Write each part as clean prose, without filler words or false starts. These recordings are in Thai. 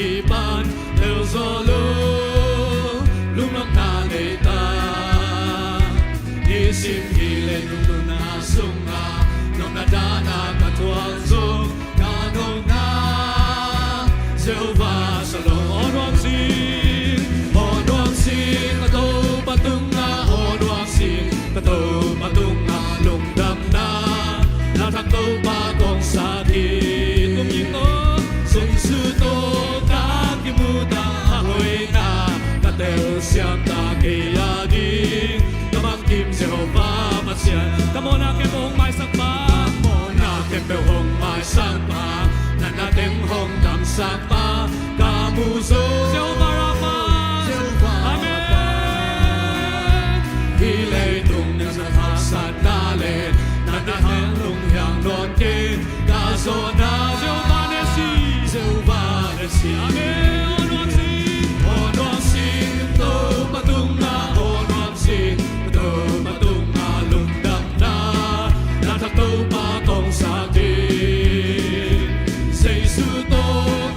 kỳ ban đều do lúc nóc ta để ta đi xin kỳ lên lúc na sung na lúc na đa na cả thuang dung na nong na Jehovah Shalom on sin kato patung na on sin kato patung na lung đam na na thắc tô ba con sa kỳ tung yin to sung sư tô ta kim mu ta hoi na ta teo siam ta kỳ a đi ta mang kim Jehovah ma sian ta mo na kem hong mai sak pa mo na kem pe hong mai sak pa na tem hong dam sak pa ka mu zo Jehovah Rapha Zona Jehovah Nessi Amen on sin to patung na on sin to patung na lung đam na na thắc tô pa kong sa ti say su to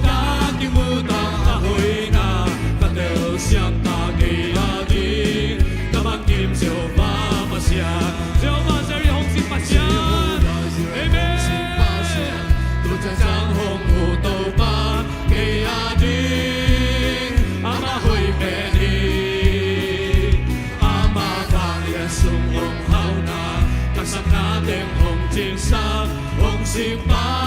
ta ki mu ta hoi na ta teo siam ta ki a di ta mang kim Jehovah ma sia Jehovah Zeri hong sin pa sia Amen Giang hồng hồ tô ba kê a đi ama hoi pe đi ama vang liền sung hồng hao na các sắc na tem hồng chính xác hồng sim ba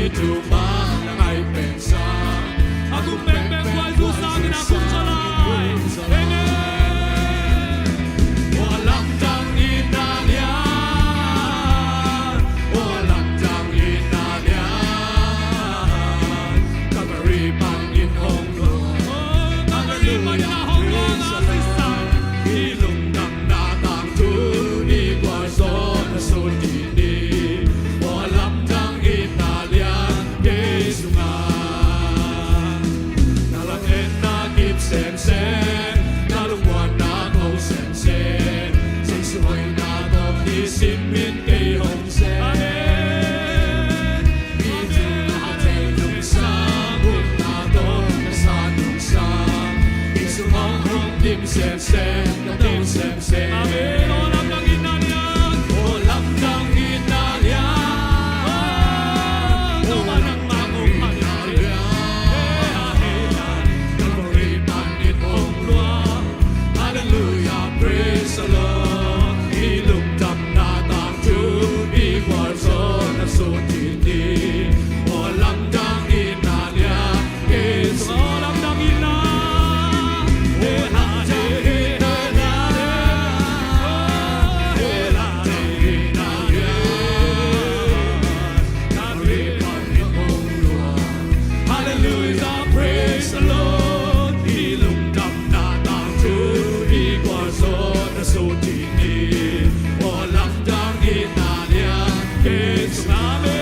ituman ang ay pensa. Akong beng-beng buhay ko sa akin akong salay. Amen. Walang tang inalian, walang tang inalian. Kagaripan inhong Lord, kagaripan inahong Lord ang sisan. Ilong ng natang tunig, warson na sundini. Walang tang inalian, kesungan. Nalakin na gipsen-sen, nalungwan na ko sen-sen. Sisuhoy na ko isimin kay Homsen. Amen. Ito na tayo nung sabon na to, nasanong sang. Isumang hong dim sen-sen, na dim sen-sen. Amen. Walang kang inalian, walang kang inalian. Walang akong inalian. Kagaripan itong luwa. Hallelujah, praise the Lord. Ilugdam na tunig, warson na sundini. Walang kang inalian, Yesu. Walang kang inalian. Walang kang inalian. Walang kang inalian. Kagaripan itong luwa. Hallelujah, praise the Lord. Ilugdam na tunig, warson na sundini. Walang kang inalian, Yesu. Amen.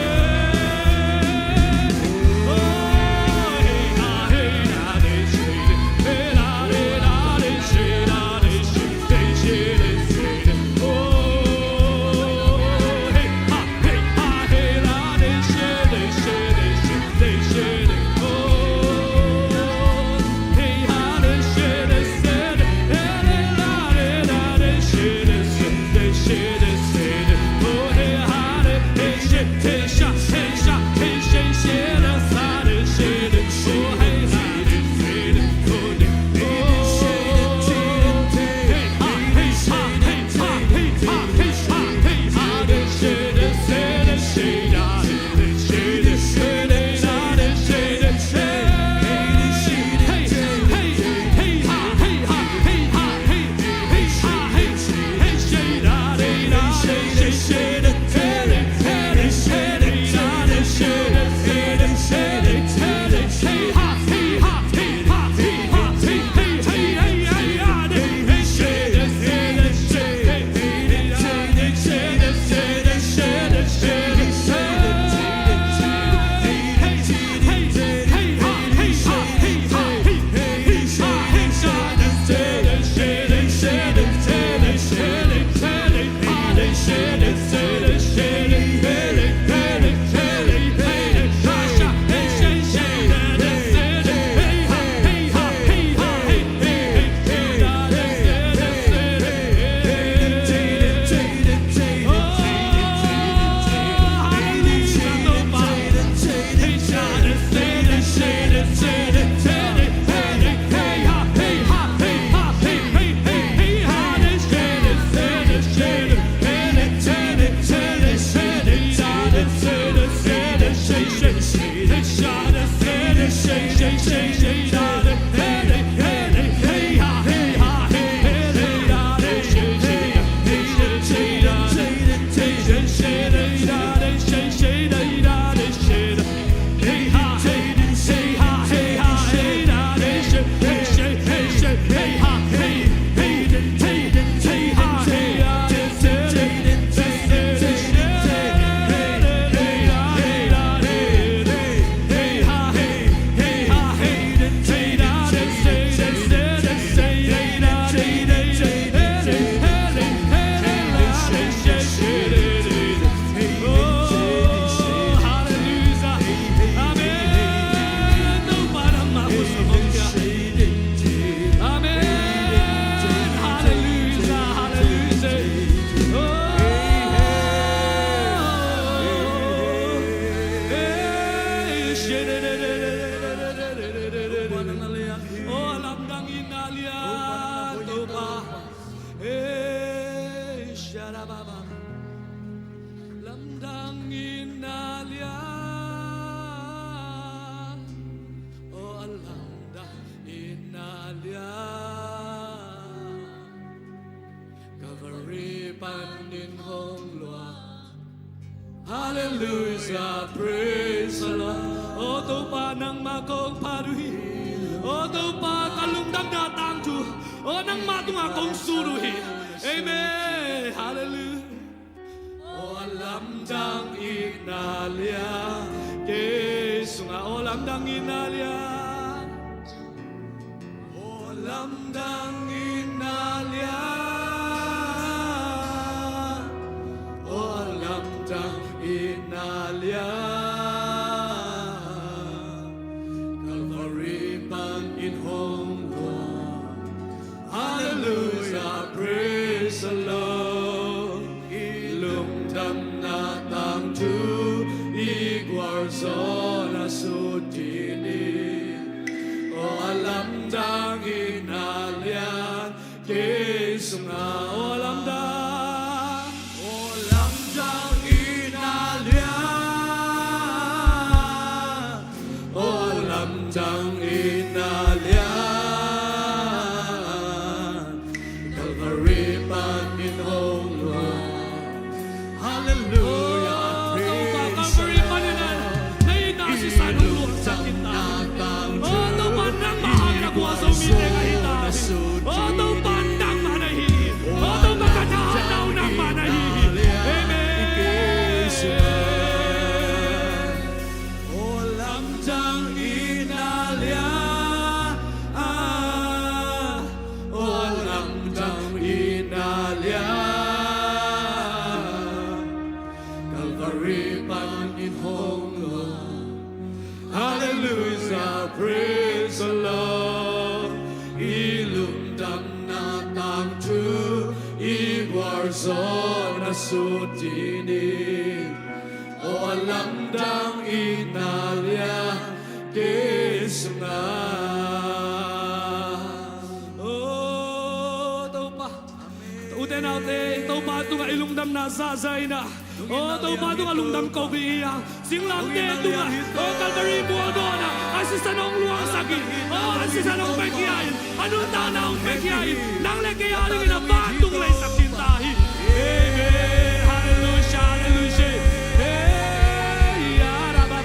Oh, hey, ha, hey, na, de, shade. Hey, la, de, na, de, shade, na, de, shade, de, shade, de, shade. Oh, hey, ha, hey, la, de, shade, de, shade, de, shade, de, shade. Oh, hey, ha, de, shade, de, shade. Hey, la, de, shade, de, shade, de, shade, de, shade. Oh, hey, ha, de, hey, shade, hey, sha, hey, sha, hey, shade, shade, da, sa, de, shade. Oh, hey, ha, de, shade, oh, de, hey, ha, hey, ha, hey, ha, hey, ha, hey, ha, hey, ha, de, shade, de, shade, de, shade, da, de, shade, de, shade, da, de, shade, de, shade. Hey, hey, hey, ha, hey, ha, hey, ha, hey, hey, ha, hey, hey, shade, da, de, shade, de, shade, de, shade, de, shade, da, de, shade, de, shade, de, shade, hey, ha, hey, ha, hey, ha, hey, ha, hey, hey, hey, hey, ha, de, hey, shade, de, shade, de, shade, hey, da, de, shade, de, shade, de, shade, de, shade, de, shade. Hallelujah, praise the Lord. O tupa ng makong paruhi, o tupa kalungdang datang tu, o nang matung akong suruhi. Amen, hallelujah. O lamdang inalya, Yesu nga o lamdang inalya, o lamdang inalya, o lamdang inalya, Calvary Panginoong Lord. Hallelujah, praise the Lord. Ilumdam na tangtu igwarzo na sutini, o alamdang inalyan Yesu nga o alamdang, o alamdang inalyan, o alamdang inalyan, Calvary Panginoong Lord. Hallelujah, praise the Lord. Naiinasi sa nulong sa kita. O ito pandang mahal na sa umite kahitahin. O ito pandang manahihin. O ito magkatanaw ng manahihin. Amen. O lamdang inalya, o lamdang inalya, Calvary Panginoong Lord. Hallelujah, praise the Lord. Ilumdam na tangtu igwarzo na sutini, o alamdang inalya Yesu nga. Oh, tao pa. Uten naute, tao pa ito nga ilungdam na zazay na. Oh, tao pa ito nga lungdam ko biya. Singlang dito nga. Oh, Calvary buwado na. Asisanong luwang sagi. Oh, asisanong pekiyain. Anong tanawang pekiyain? Nang lekiyain na batong lay sa kintahi. Amen. Hallelujah, hallelujah. Hey, amen.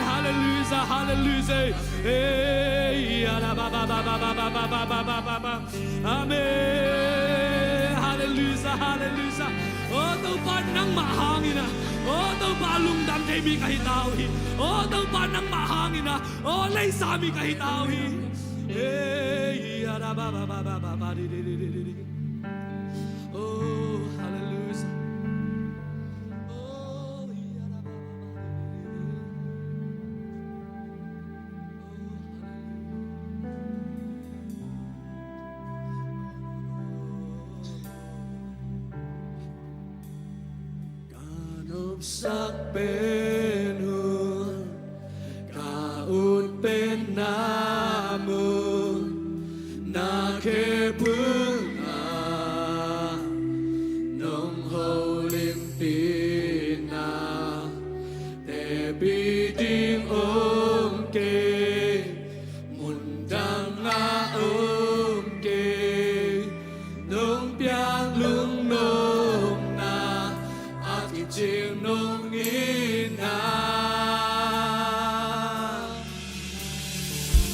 Hallelujah, hallelujah. Hey, amen. Hallelujah, hallelujah. O taupan ng mahangin na. O taupalong dam kami kahitawi. O taupan ng mahangin na. O lay sami kahitawi. Hey, oh, hallelujah. Oh, Sak penun kaut penamun na kepunga nong holimpina te biding omke mundang nga omke nong piang lung nong na at iching nong ina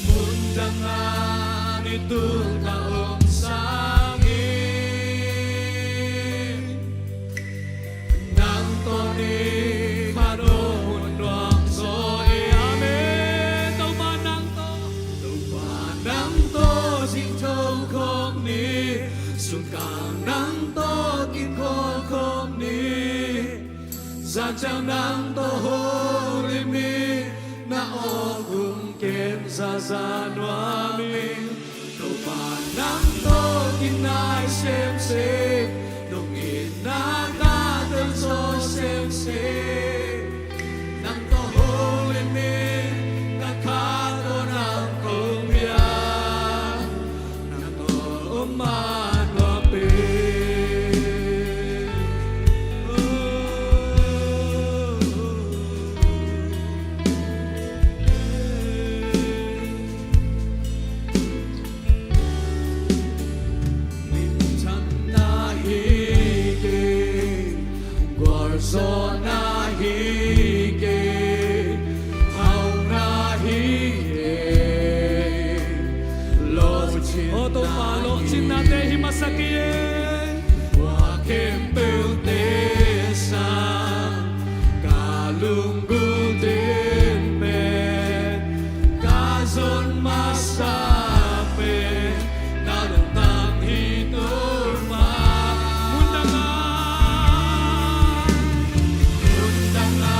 mundang nga nitong taong sangin nang toni manon wang soe amen tau panang to sing chong kong ni sungkang nang to kin kong ni san chang nang to holimi na ogum ken sa sanwami tau panang to kinai sem sem nung inagadan so sem sem nang to holimi nakado ng kumbya nang to umanwapi minsan na zona hige hau na hige lo chin o to ma lo chin na te himasakie wa kempel te sa kalunggul din pe kazon masape narutang hituma mundanga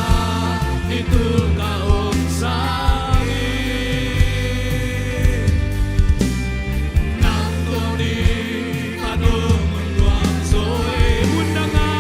itul kaong sahi nang toni kanong munduang soe mundanga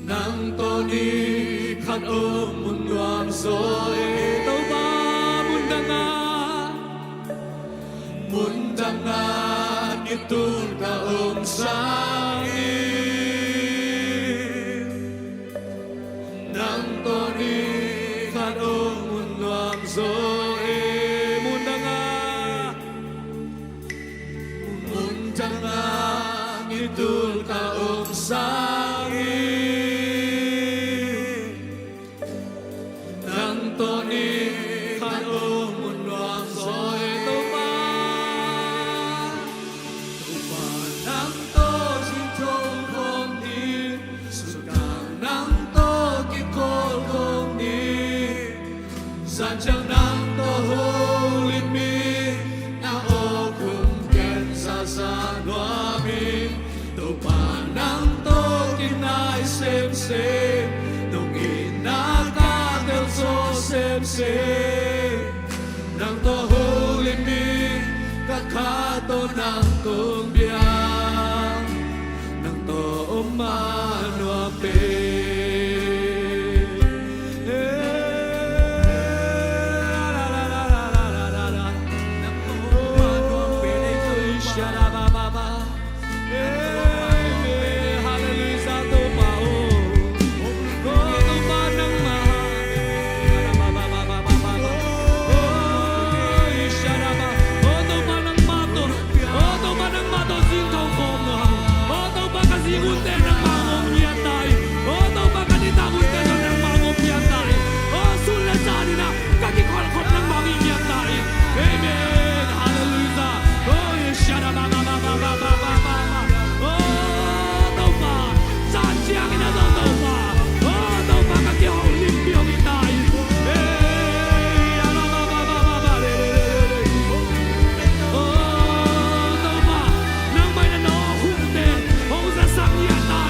nang toni kan munduang soe tau ba mundanga itul kaong sahi nang toni kan munduang soe mundanga itul kaong sahi nang toni kanong munduang soe tupa nang to sintong kong di sukang nang to kikol kong di sanjang nang to hulit mi na o kung ken sasanwami tupa nang to kinay sem-sem nung inagatel so sem-sem nang to huli mi kakato ng tumbiyang nang to umanwape nang to umanwape sharababa Sang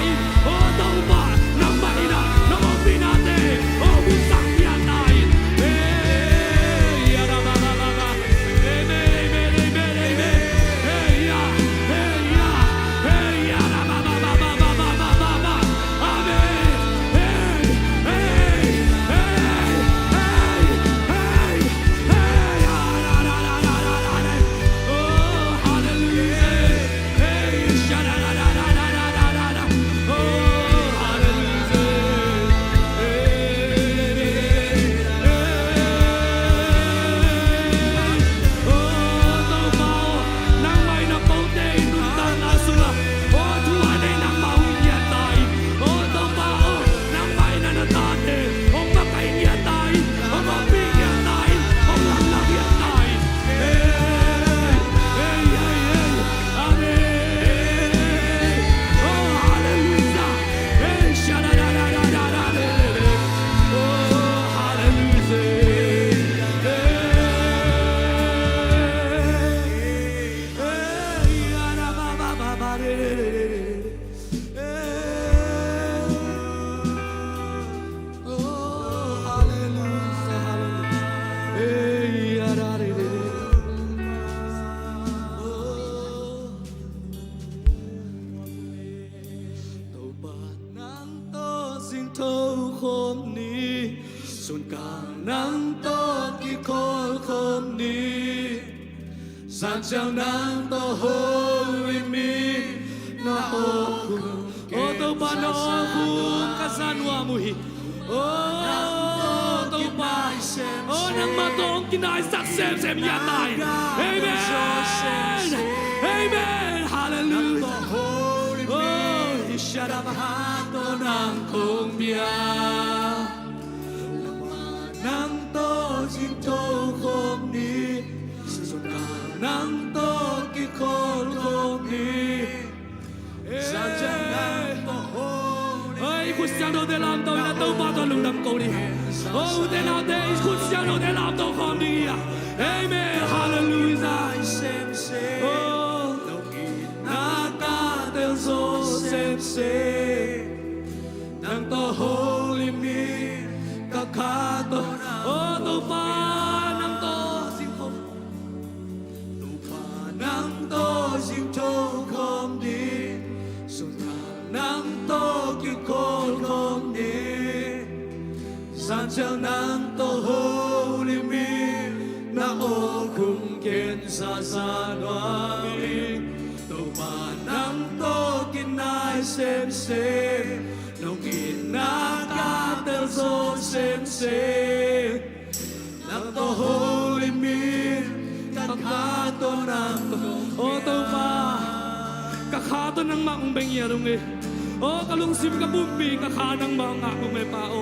ส่วนกลางนั้นโตกี่คนคนนี้สันเจ้านั้นโตโฮลิมีนาโอคุโอโตปาโนคุกัสานวามุฮิโอโตปาโอนังมาตองกินายสักเซมเซมยาตายเอเมนเอเมนฮาเลลูยาโอ้ฮิชาดาบาฮาโตนังคงเบียนังโตจิงโตคงนี้ส่วนกลางนังโตกี่คนคงนี้สัจจะนังโตโฮเฮ้ยคุณเสียงโดดลำโตนะโตมาโตลุงดำโกดีโอ้เดนาเดย์คุณเสียงโดดลำโตคงนี้อ่ะเอเมนฮาเลลูยาโอ้นาคาเดลโซเซมเซนังโตโฮลิมีกาโตโอโตปานังโตสิงโตโตปานังโตสิงโตคงดีสุนทานังโตกี่คนคงดีสันเจ้านังโตโฮลิมีนาโอคุมเกณฑ์ซาซานวามิโตปานังโตกินนายเซมเซน้องกินนากาเตลโซเซมเซนักโตโฮลิมีกักขาโตนังโอโตปากักขาโตนังมังเบงเยรุงเอโอกะลุงซิมกะบุมบีกักขานังมังงะบุเมปาโอ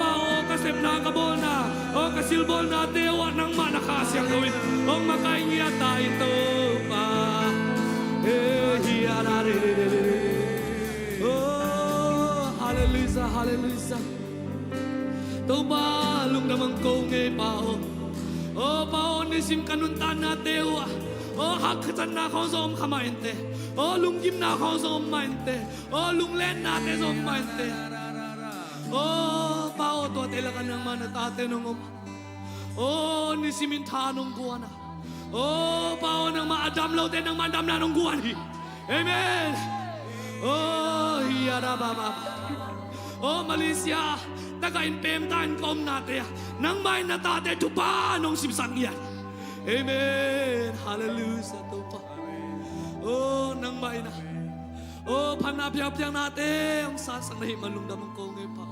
ปาโอกะเซมนากะโบนาโอกะซิลโบนาเตวะนังมานะคาเสียงกวินโอมาไกเงียตายโตปาเฮฮิอาราเรHallelujah, hallelujah. Toba lung namang ko ngay pao. Oh pao nisim kanuntan na tewa. Oh hakatan na ko som kamainte. Oh lunggim na ko som mainte. Oh lunglen na te som mainte. Oh pao to telakan ng manatate nung Oh nisimin tanong kuana. Oh pao nang maadam law te nang madam na nung kuani. Amen. Oh hiyara baba. Oh Malaysia, taga-impem tayo kom natin nang may natate tupa nung simsang yan. Amen. Hallelujah. Tupa. Oh, nang may na. Oh, panapyapyang natin ang sasang na himalong damang kongay pa.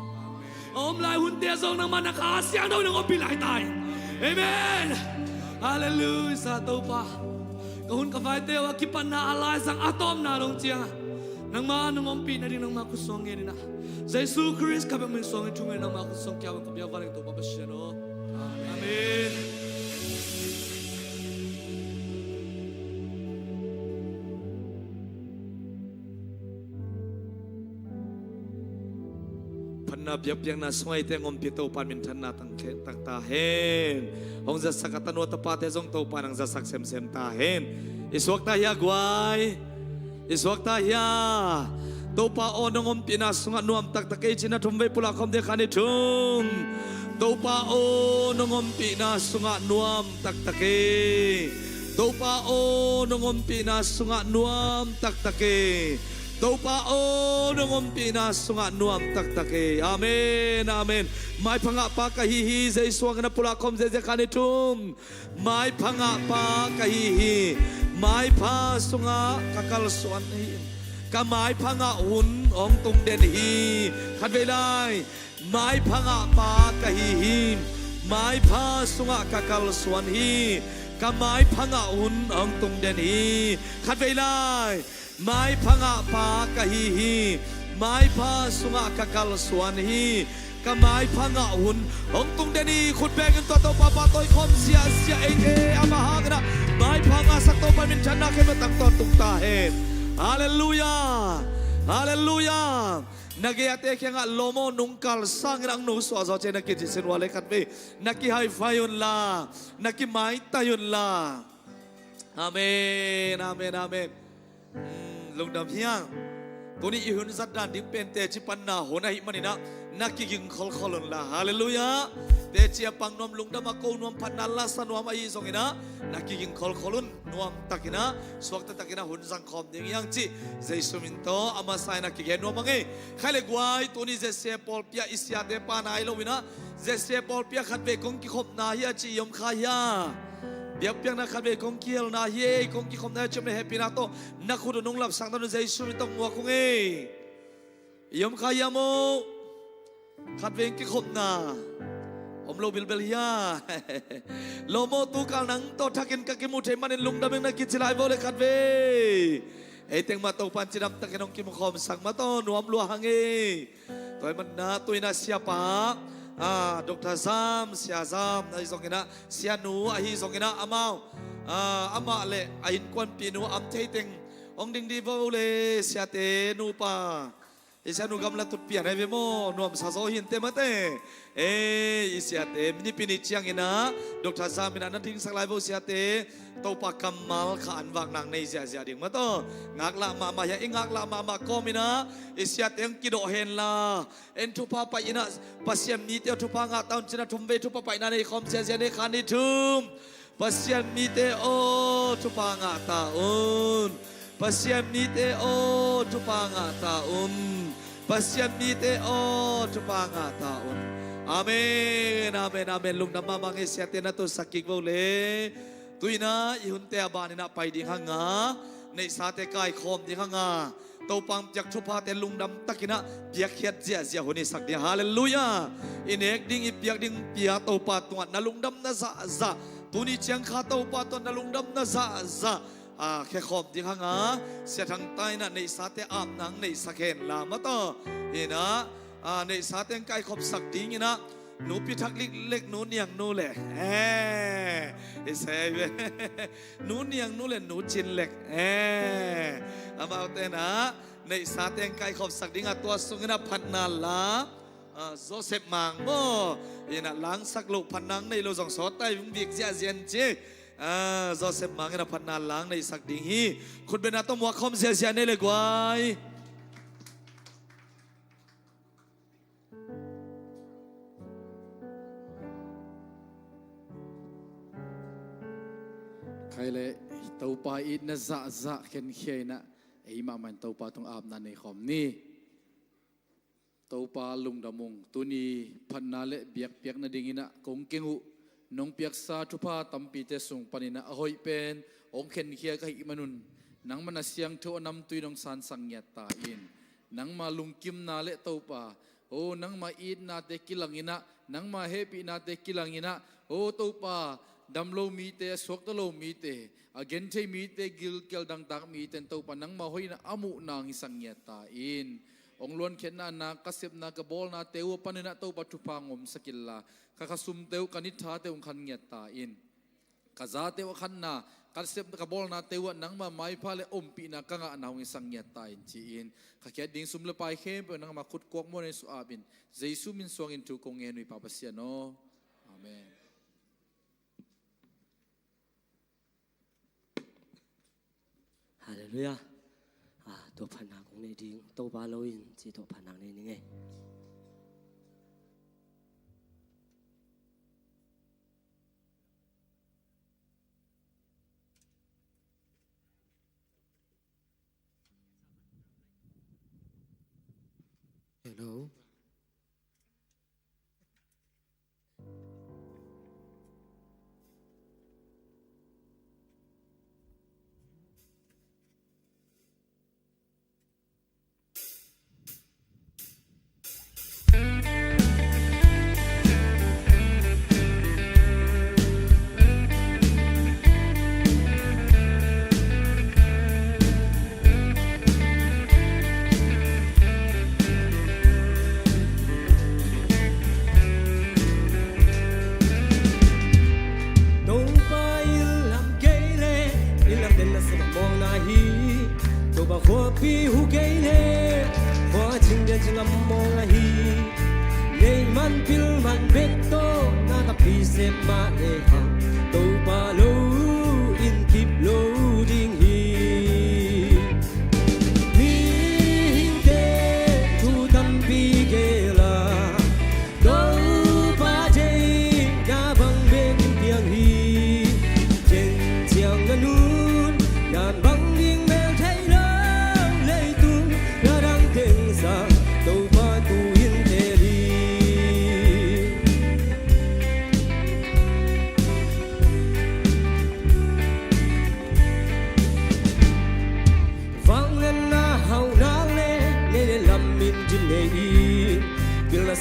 Oh, mlay huntiasong nang manakasyang daw ng opilay tayo. Amen. Hallelujah. Tupa. Kahun kafay tayo, kipan na alay sang atom na nung tiyang. Nang manong ompi na rin ang makusong yan na. Sa Yesu Christ kami minsong itungay ng makusong kaya ang kabiyawaling ito papasya no. Amen. Panabiyap yang nasungay tayong umpito pamintan natang tahin. Hong zasakatan o tapat ezong to panang zasaksem-sem tahin. Iswag tayo agway. Iswag tayo. Topa onong pinas nga nuam taktakay china tumbay pula kom de kanitung. Topa onong pinas nga nuam taktakay. Topa onong pinas nga nuam taktakay. Topa onong pinas nga nuam taktakay. Amen, amen. May pangapa kahihi sa iswag na pula kom de kanitung. May pangapa kahihi. May pasunga kakalsuan Kamay pangaun ong tung den hi Kan velay May panga pa kahihim May pa sunga kakalsuan hi Kamay pangaun ong tung den hi Kan velay May panga pa kahihim May pa sunga kakalsuan hi Kamay pangaun ong tung den hi Khut bengen to papatoy kom sia enge amahag na May panga sakto paminsan na kematang to tung tahin Hallelujah! Hallelujah! Nagiyate kaya nga lomo nung kalsang ang nuso aso siya nakijisinwale katme naki-high-fi yun la nakimaita yun la Amen! Amen! Amen! ลงดำเฮียงตัวนี้อีหุ่นสัตว์ด้านดิ้งเป็นเตจิปันนาหัวหน้าหิมันนี่นะนักกิงคอลคอลนละฮาเลลูยาเตจิปังนวมลุงดำมาโกนวมพันนัลลาสนวมไอซงอินะนักกิงคอลคอลนนวมตักินะสวกตักินะหุ่นสังคมดิ้งยังจีเจสุมินโตอามาไซนักกิงนวมมังเอใครเล็กไว้ตัวนี้เจเซปอลเปียอิสยาเดปานายโลวินะเจเซปอลเปียขัดเบกงกิขบนาเฮียจียมขายาเบียบเปียงนักขัดเบกงกิลนาเฮียกงกิขบนาจมเลเฮปินาโตนักขุดนุ่งหลับสังตันเจสุมินโตมัวคงเอยมขายาโมขัดเวงกิขบนาอมโลบิลเบลียโลโมตูกานังโตทักินกักิมุเทมันลุงดำเองนักกิจลายโบเลขัดเวเอเต็งมาโตปันจิดำตะกินองกิมคอมสังมาโตนวมลัวหังเอตัวมันนาตัวน่าเสียปาดอกทาซามเสียซามไอ้สองกินะเสียหนูไอ้สองกินะอามาอามาเล่ไอ้ควันปีนูอัมเทเต็งองดิงดีโบเลเสียเตนูปาIsa nu gamla tu pian hai mo nuam sa so hin te mate isia te mini pini chiang ina Dr. Zamina nan thing sak lai bo sia te to pa kamal khan wang nang nei sia sia ding ma to ngak la ma ya ingak la ma komina isia te ang kido hen la en tu pa pa ina pasiam ni te tu pa nga taun china thum ve tu pa pa ina nei khom sia sia nei khan ni thum pasiam ni te o tu pa nga taun pasiam ni te o tu pa nga taun pasiam ni te o tu pa nga taun amen amen amen lung namma mangi sia te na to sakik bo le tuina ihun te abani na pai ding hanga nei sa te kai khom ding hanga to pang jak thu pa te lung dam takina piak khiat zia zia honi sak dia hallelujah inek ding ipiak ding pia to pa tuat na lung dam na za za tuni chiang kha to pa to na lung dam na za zaแค่ขอบดีข้างเสียทางใต้น่ะในสาเตอามนังในสะเคนลามาต่อเห็นนะในสาเตงไก่ขอบสักดิ้งนะหนูพิทักษ์เล็กหนูเนียงหนูแหละเฮ้เซ่หนูเนียงหนูแหละหนูจินเล็กเอามาเอาเต้นะในสาเตงไก่ขอบสักดิ้งตัวสุงนะพันนาลาโซเซฟมังโมเห็นนะล้างสักลูกพันนังในโลสองสอใต้วิ่งเบียกเสียเซียนเจจอเซมังนะพันนาล้างในสักดิ่งฮีคุณเป็นนักต้องมัวคอมเสียเสียนี่เลยกว่าใครเลยเต้าปลาอินนะจะเข็นเขียนะไอ้มามันเต้าปลาต้องอาบน้ำในขอมนี่เต้าปลาลุงดำมงตัวนี้พันนาเละเบียกเปียกนะดิ่งนะคงเก่งหูน้องเปียกซาทุพาตัมปีเตส่งปนินะหอยเป็นองเข็นเขียกับอิมานุนนังมันเสียงเทวนำตุยน้องสานสังเกตตาอินนังมาลุงกิมนาเละเต้าปลาโอ้นังมาอีดนาเตกิลังอินะนังมาเฮปีนาเตกิลังอินะโอ้เต้าปลาดำโลมีเตสวกตโลมีเตอเกนเทมีเตกิลเกลดังตักมีเตนเต้าปานังมาหอยนะอามุนางสังเกตตาอินองล้วนเข็นนากระเสบนากระบอลนาเตวปนินะเต้าปาทุพางอมสกิลลาข้าขสุมเตวกันิธาเตวขันเงียตาอินข้าซาเตวขันนากระเสบกระบอลนาเตวนังมาไม้พาเลอมปีนักงะนาวสังเงียตาอินจีอินข้าแค่ดิ่งสุมเลไปเข้มเป็นนังมาขุดกวกมวนในสุอาบินเจสุมินสวงอินทุกงเงินุยปาปเสียโนอาเมนฮาเลลูยาตัวพันนาของในดิ้งโตบาโลอินจีตัวพันนาในนี้ไงHello. Pi hu kei le hoa ching de ching am mo la hi nei man pil man bek to na ka pi se ma le ha to ba lo in keep loading hi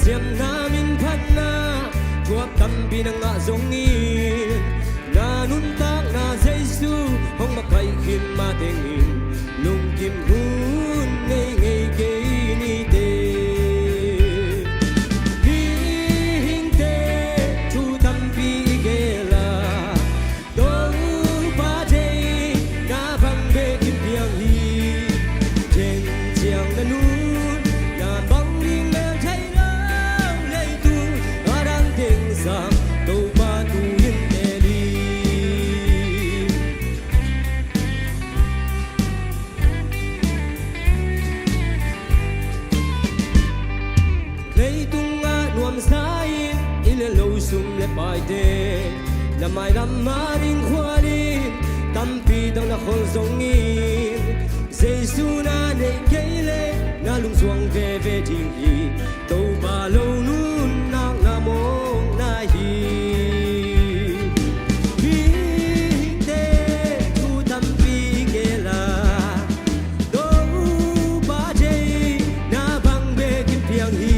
siam namin phanna chuak tam binang nga zongin na nun tak na Jesu hong makai khin ma tengin lung kim hun ngei ngei ke ni te hi hing te chu tam pi ke la do pa je na bang be kim piang hi chen chiang na nun na bang ring me thai la lei tu arang teng sang do pa tu yin te li lei tung a nuam sai ile lo sum le pai te la mai lam ma ring khwalin tam pi dang na khol zong in Giêsu na nei keile na lung suang ve ve ting hi to ba lo nun na na mong na hi hi te tu tam pi ke la do ba je na bang be kim piang hi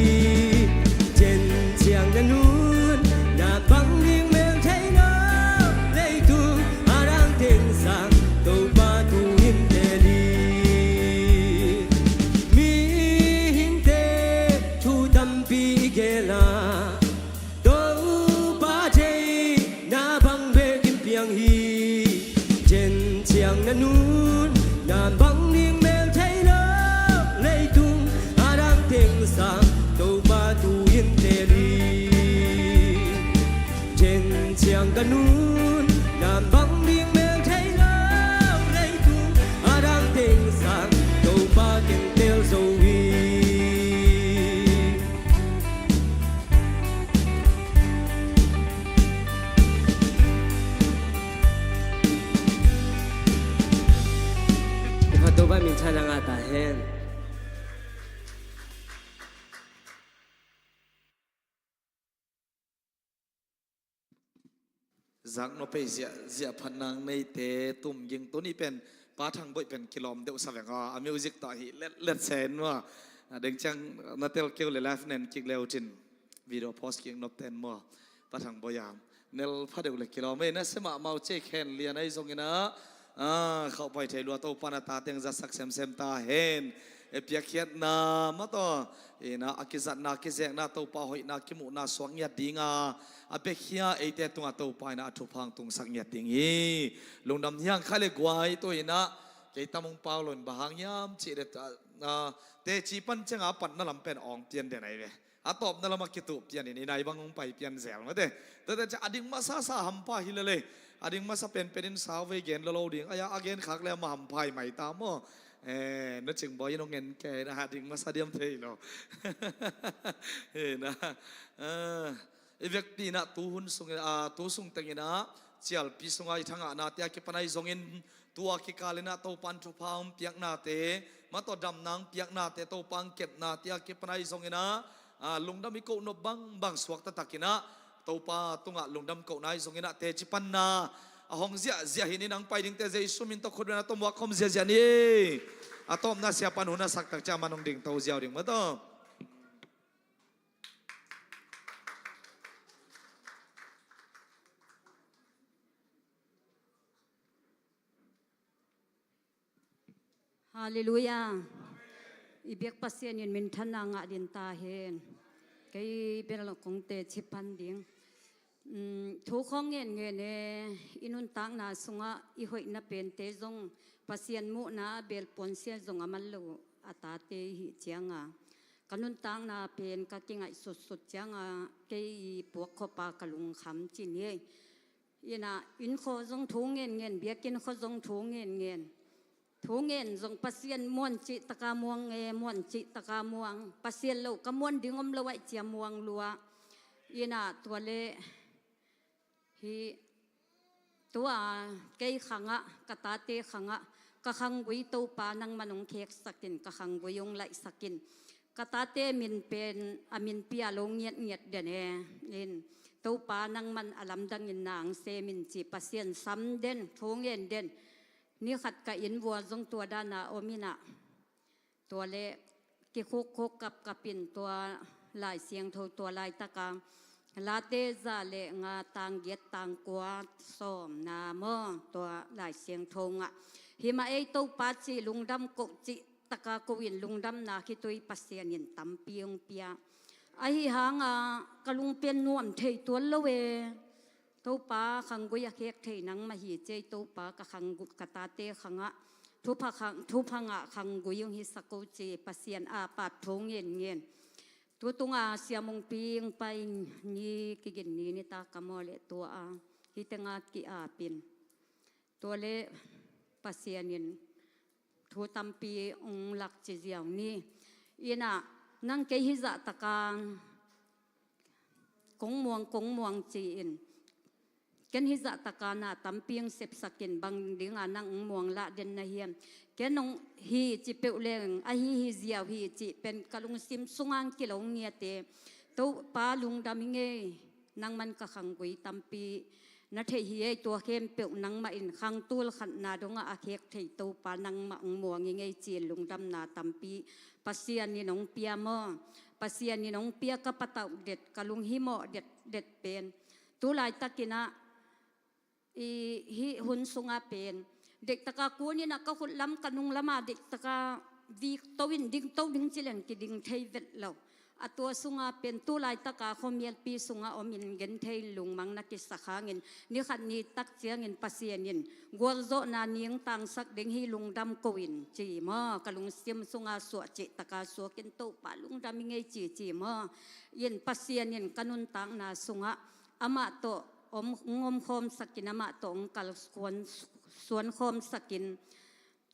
chen chiang na nun na bang ring mel thai na lei tu arang teng sang to ba tu hin te li mi hin te tu tam pi ke la do ba je na bang be kim piang hi chen chiang na nun na bang ring mel thai na lei tu arang teng sang to ba tu hin te li chen chiang ka nun nam bang riêng mel thấy lao lấy tu arang teng sang to ba keng tel zo wi Kha to ba min chana nga ta hen giặc nó phải dịa phần năng này thế tụm nhưng tôi đi bên ba thằng bội bên kilom đeo sao vậy à music tại hi let sen mà đừng chăng nó tel kêu lại live nên kêu leo trên video post kieng nộp tên mà ba thằng bội yam nel phát đều lại kilom ấy nó sẽ mà mau chơi khen liền ấy giống như nóเขาไปเทลัวโตปานาตาเตียงจะสักเซมตาเห็นเปียกเขียดนามาต่อนะอากิจัดนากิเจงนาโตปาหอยนากิมุนาสวงยัดดิงอาเปียกเขียเตตุงอาโตปายนาทุพังตุงสักยัดดิงฮีลงดำยังข้าเล็กไว้ตัวนะเกตามงเปาหล่นบางยามจีเดตเตจีปันจังอาปัดนั่นลำเป็นอ่องเตียนเดไหนเว้อาตอบนั่นละมากิตุเตียนนี่นายบางงไปเตียนแสงมาแต่จะอดิ่งมาซาหัมพาฮิเลเลยอดิ่งมาซาเป็นสาวเวเกนละโลดิ่งอายาเกนขักแล้วมาหัมพายใหม่ตามมั่วนึกถึงบอยน้องเงินแกนะฮะดิ่งมาซาเดียมเทยเนาะนะเวกตีนะตูหุ่นสุงตูสุงตังนะเจียลปีสุงไอทั้งนาเตียกิปนัยซงอินตัวกิกาเลนะโตปันทุพามเปียกนาเตมาต่อดำนางเปียกนาเตโตปังเก็บนาเตียกิปนัยซงอินะลุงดำมิโกนบังสวักตะตักินะโตปาตุงลุงดำโกนายซงอินะเตจิปันนาห้องเสียหินินังไปดิ่งเตเจสุมินตะคนนะต้มวักคมเสียนี่ต้มน่าเสียปันหุนสักตักจามันองดิ่งเตาเจียวดิ่งมาต้มฮาเลลูยาอีเบียกปัสเซียนยันมินทันนางะดินตาเฮนไกเป็นหลักของเตชิพันดิ่งทุกข้องเงินอินุนตังนาสุงะอีหอยนาเป็นเตจงปัสเซียนมุนาเบลปอนเซียนจงอามันลูอาตาเตหิเจียงะกันุนตังนาเป็นกะกิงไอสุดเจียงะไกปวกขปากะลุงคำจินเยยีน่ะอินโคจงทุงเงินเบียกินโคจงทุงเงินทุงเงินจงปัสเซียนม้วนจิตะกามวงม้วนจิตะกามวงปัสเซียนโลกม้วนดิ่งอมละไว้เจียมวงลัวยีน่ะตัวเล่ฮีตัวเกยขังะกะตาเตขังะกะขังวิโตปานังมันงเทกสกินกะขังวิยงไหลสกินกะตาเตมินเป็นอามินเปียลงเงียดเดนเนินโตปานังมันอลัมดังยินนางเซมินจีปัสเซียนซ้ำเด่นทุงเย็นเด่นนี่ขัดกะอินวัวจงตัวดานาโอมินะตัวเละกิคุกกับกะปินตัว ลายเสียงโทตัวลายตะกางลาเตซาเลงาตังเย็ดตังกวาซ้อมนาเมอตัวลายเสียงโทงะหิมาเอโตปัจจิลุงดำกจิตะกากวินลุงดำนาคิตุยปัสเซียนินตัมเปียงเปียไอหางกะลุงเปียนนวมเทตัวละเวตัวป้าขังกุยเค้กเทนังมาหีเจตัวป้ากะขังกุกตาเตขังะทุพังะขังกุยงฮิสกุเจปัสเซียนอาปาดทงเงียนเงียนตัวตุงเสียมงปีงไปนี่กิกินนี่นี่ตากะมอเลตัวฮิตงากิปินตัวเลปัสเซียนินทูตัมปีองหลักเจียงนี่อีน่ะนั่งเกหิจะตะการกงม่วงจีนกันหิจะตะการน่ะตัมปีงเสพสกินบางดิ่งนั่งม่วงละเด่นนาเฮียมแกนงฮีจิเปอุเลงฮีเจียวฮีจิเป็นกะลุงซิมสุงังกิโลเงียเตตัวปาลุงดามิเงนั่งมันกะขังกุยตัมปีนัทเฮียตัวเข้มเปียวนังมาอินขังตูลขันนาดงอาเค้กเทตัวปานังมาม่วงยังไงจีนลุงดำนาตัมปีปัสเซียนนี่น้องเปียมอปัสเซียนนี่น้องเปียกะปะตาเด็ดกะลุงหิมอเด็ดเป็นตัวลายตะกินะฮิหุนสุงาเป็นเด็กตะกากูนี่นะก็ขุดล้ำกะนุงละมาเด็กตะกาวีตวินดิ้งจิเลงกิดิ้งเทเวตเราตัวสุงาเป็นตัวลายตะกาคอมเมียนปีสุงาอมินเงินเทลุงมังนักิสักหาเงินนี่ขันนี้ตักเสียเงินปัสเซียนินกัวโซนาเนียงตังสักเด้งฮีลุงดำกวินจีมอกะลุงเสียมสุงาสวจิตะกาสวกินโตปะลุงดำมิเงจีมอยินปัสเซียนินกะนุนตังนาสุงาอามาโตอมงมคมสกินอามาโตองกัลสวนคมสกิน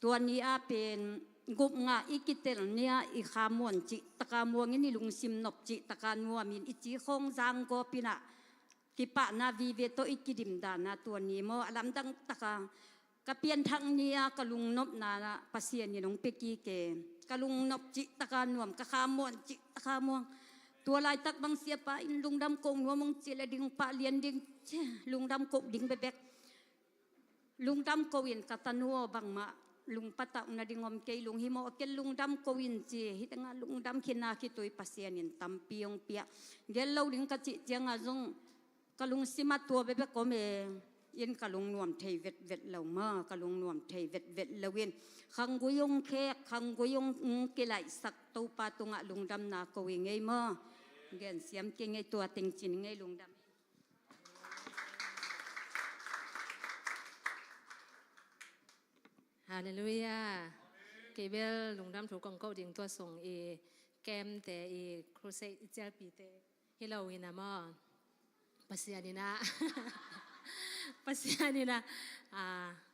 ตัวนี้เป็นกุบงาอีกิเตลเนี่ยอีขามวนจิตะกามวงนี่ลุงซิมนบจิตะกานัวมินอิจิคงจางโกปินะกิปะนาวีเวโตอีกิดิมดานาตัวนี้มอลำดังตะกากะเปียนทางเนี่ยกะลุงนบนาปัสเซียนนี่น้องเปกีเกกะลุงนบจิตะกานวมกะขามวนจิตะกามวงตัวลายตักบางเสียปะอินลุงดำกงนัวมงจิเลดิ่งปะเลียนดิ่งลุงดำกบดิ่งเบกลุงดำโกวินกะตะนัวบังมาลุงปะตะอุนาดิงอมเกยลุงหิมอเกลลุงดำโกวินจีฮิตงาลุงดำขินาคิตุยปัสเซียนินตัมปียงเปียเกลเราดิ่งกะจิเจียงอาจงกะลุงสิมาตัวเบกก็เมยินกะลุงนวมเทเวตเหล่ามากะลุงนวมเทเวตเหลวินขังกุยงแขกขังกุยงกิไลสักตูปาตุงะลุงดำนาโกวิงไงมาเกนเสียมเกงไงตัวติงจินไงลุงดำฮาเลลูยาเกเบลลุงดำถูกกองเก้าดิ่งตัวส่งแกมแต่ครูเซเจลปีเตฮิโลวินามอปัสยานินะปัสยานินะ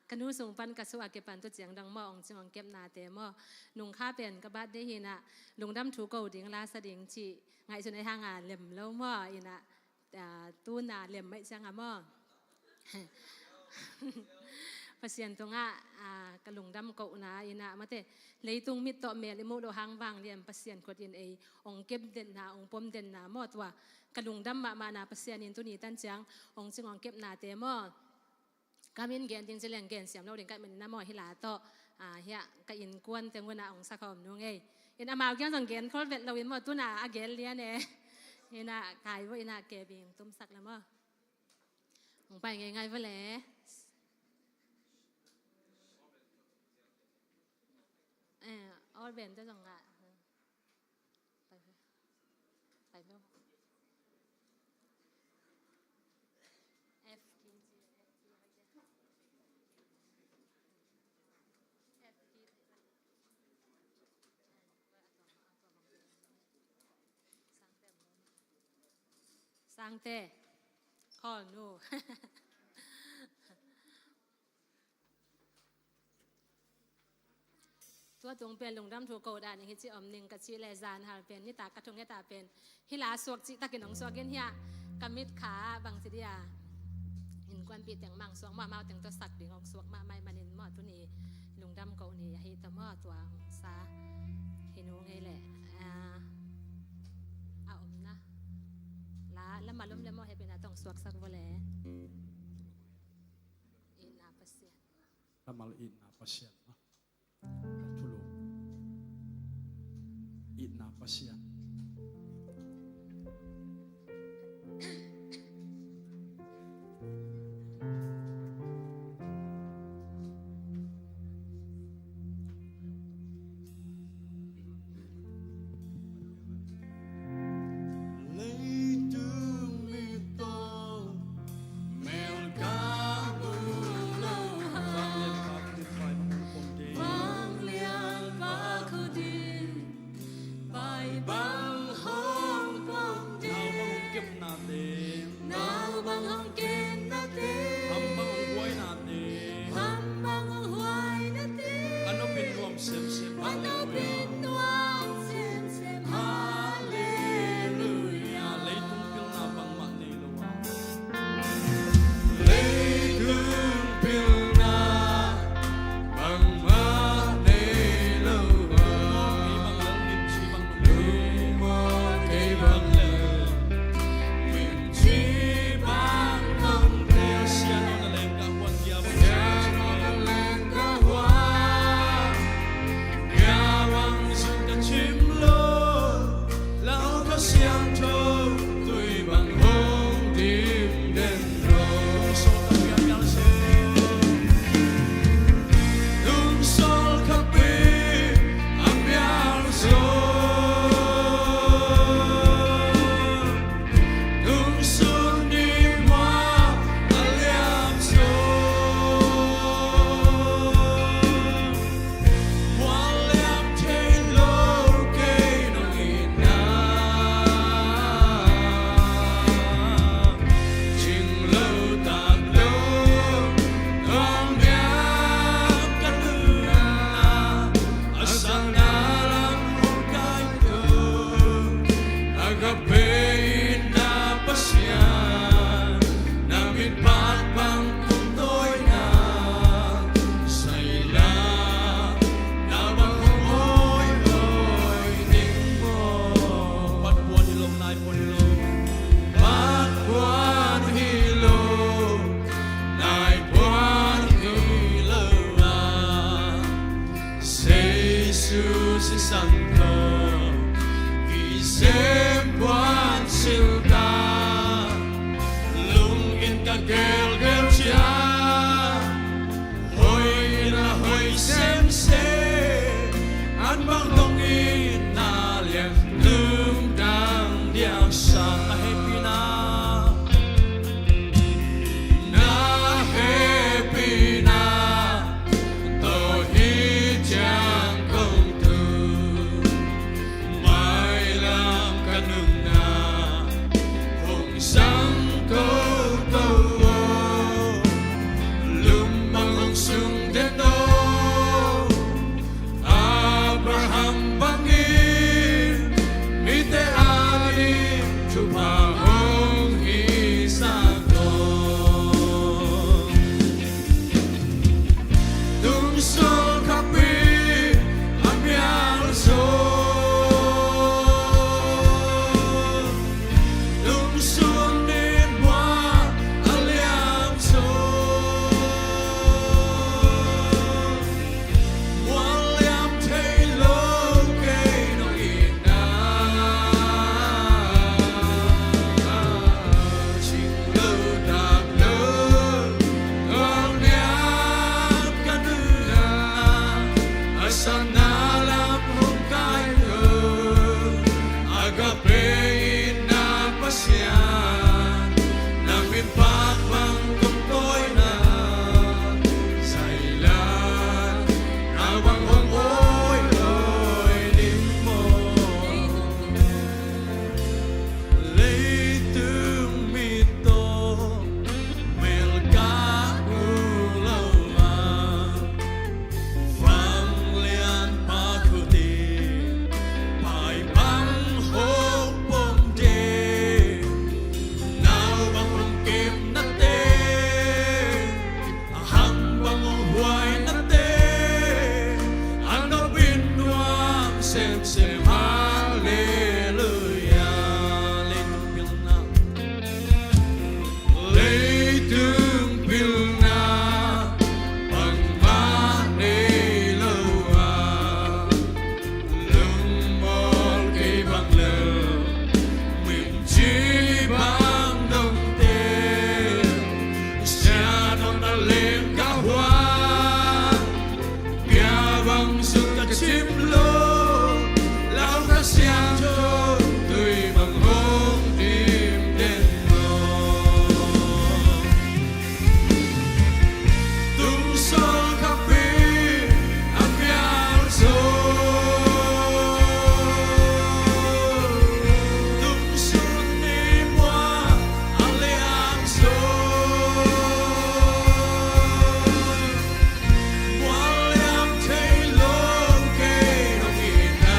กันนูส่งปันกระสุอาเก็บปันตัวเจียงดังมอองจังเก็บนาเตมอนุงข้าเป็นกระบาดได้หินะลุงดำถูกเก้าดิ่งลาสดิ่งจีไงส่วนในทางเหลี่ยมแล้วมออินะตู้นาเหลี่ยมไม่จังมอปัสยันตรงกระลุงดำเกาหนาอินะมาเตเลยตรงมิตรต่อเมลิโมโดหางวางเรียนปัสยันกดยินองเก็บเด่นนาองปมเด่นนาหมดว่ากระลุงดำมานาปัสยันอินตัวนี้ตั้งจังองจึงองเก็บนาเตมอกามินเกนจริงจะเลี้ยงเกนเสียมเราเด็กกันเป็นน้ำมอฮิลาโตเฮียกอินกวนเต็งวันนาองสักคำนุ่งอินอามาเกี่ยงสังเกตเขาเวทเราอินหมดตัวนาเกนเลี้ยนอินะกายว่าอินะเก็บบิงตุ้มสักแล้วมั้งองไปง่ายๆว่าแหละออเบนจะจังอ่ะไปเนาะ F กินจีสร้างเต้ข้อนู้ตัวตรงเป็นลงดำถูกโกดานอย่างที่จีอมหนึ่งกับจีเลซานฮาเป็นนี่ตากระทงนี่ตาเป็นฮิลาสวกจีตากินของสวกเงี้ยกำมิดขาบางสิเดียหินกวนปีแต่งมังสวกมาแต่งตัวสักดิ่งของสวกมาไม่มานินมอตัวนี้ลงดำเกานี่ให้ตะมอตัวซาให้นูไงแหละเอาอมนะแล้วมาล้มเล่มอให้เป็นต้องสวกสักวันแหละอินอาปัสเซียน Amal ina pasyan tulong ina pasyan Giêsu xin sẵn thờ vì xem quan siêu ta lung in ta gel gel cha hoi na hoi xem se an bang long in na lian lung đang diang sang na happy na happy na tôi hi chẳng công tư mai làm cả nương na hồng sáng câu câu lum mang hồng sung đến đâu Abraham bangin mite ali chupa hong Isaac Tung sol kapi amyal so Tung sol nin wa aliam so Waliam thay lo kay no ina Ching lo tak lo Ngon niat kanuna Asana lam hong kay lo Agape ina pasyan Namin pakbang kumtoy na Sailan Nawang hong oy oy lim mo Lấy tương mito Mel ka lâu Phang lian pa kuti Pai bang hong bom de Nào bang hong kim na te Hang bang hong huay na te Ano bin nuam sem sem hallelujah Lấy tương pil na Bằng mani lâu Lung mol kay bang lơ Mình chỉ bằng đồng tiền Xa non na lên cả hoa Bia bằng sương cả chim lô Lao cả xiang cho Tùy bằng hông tim đến mơ Tung sol kapi amyal so Tung sol ni moi aliam so Waliam thay lo kay no ina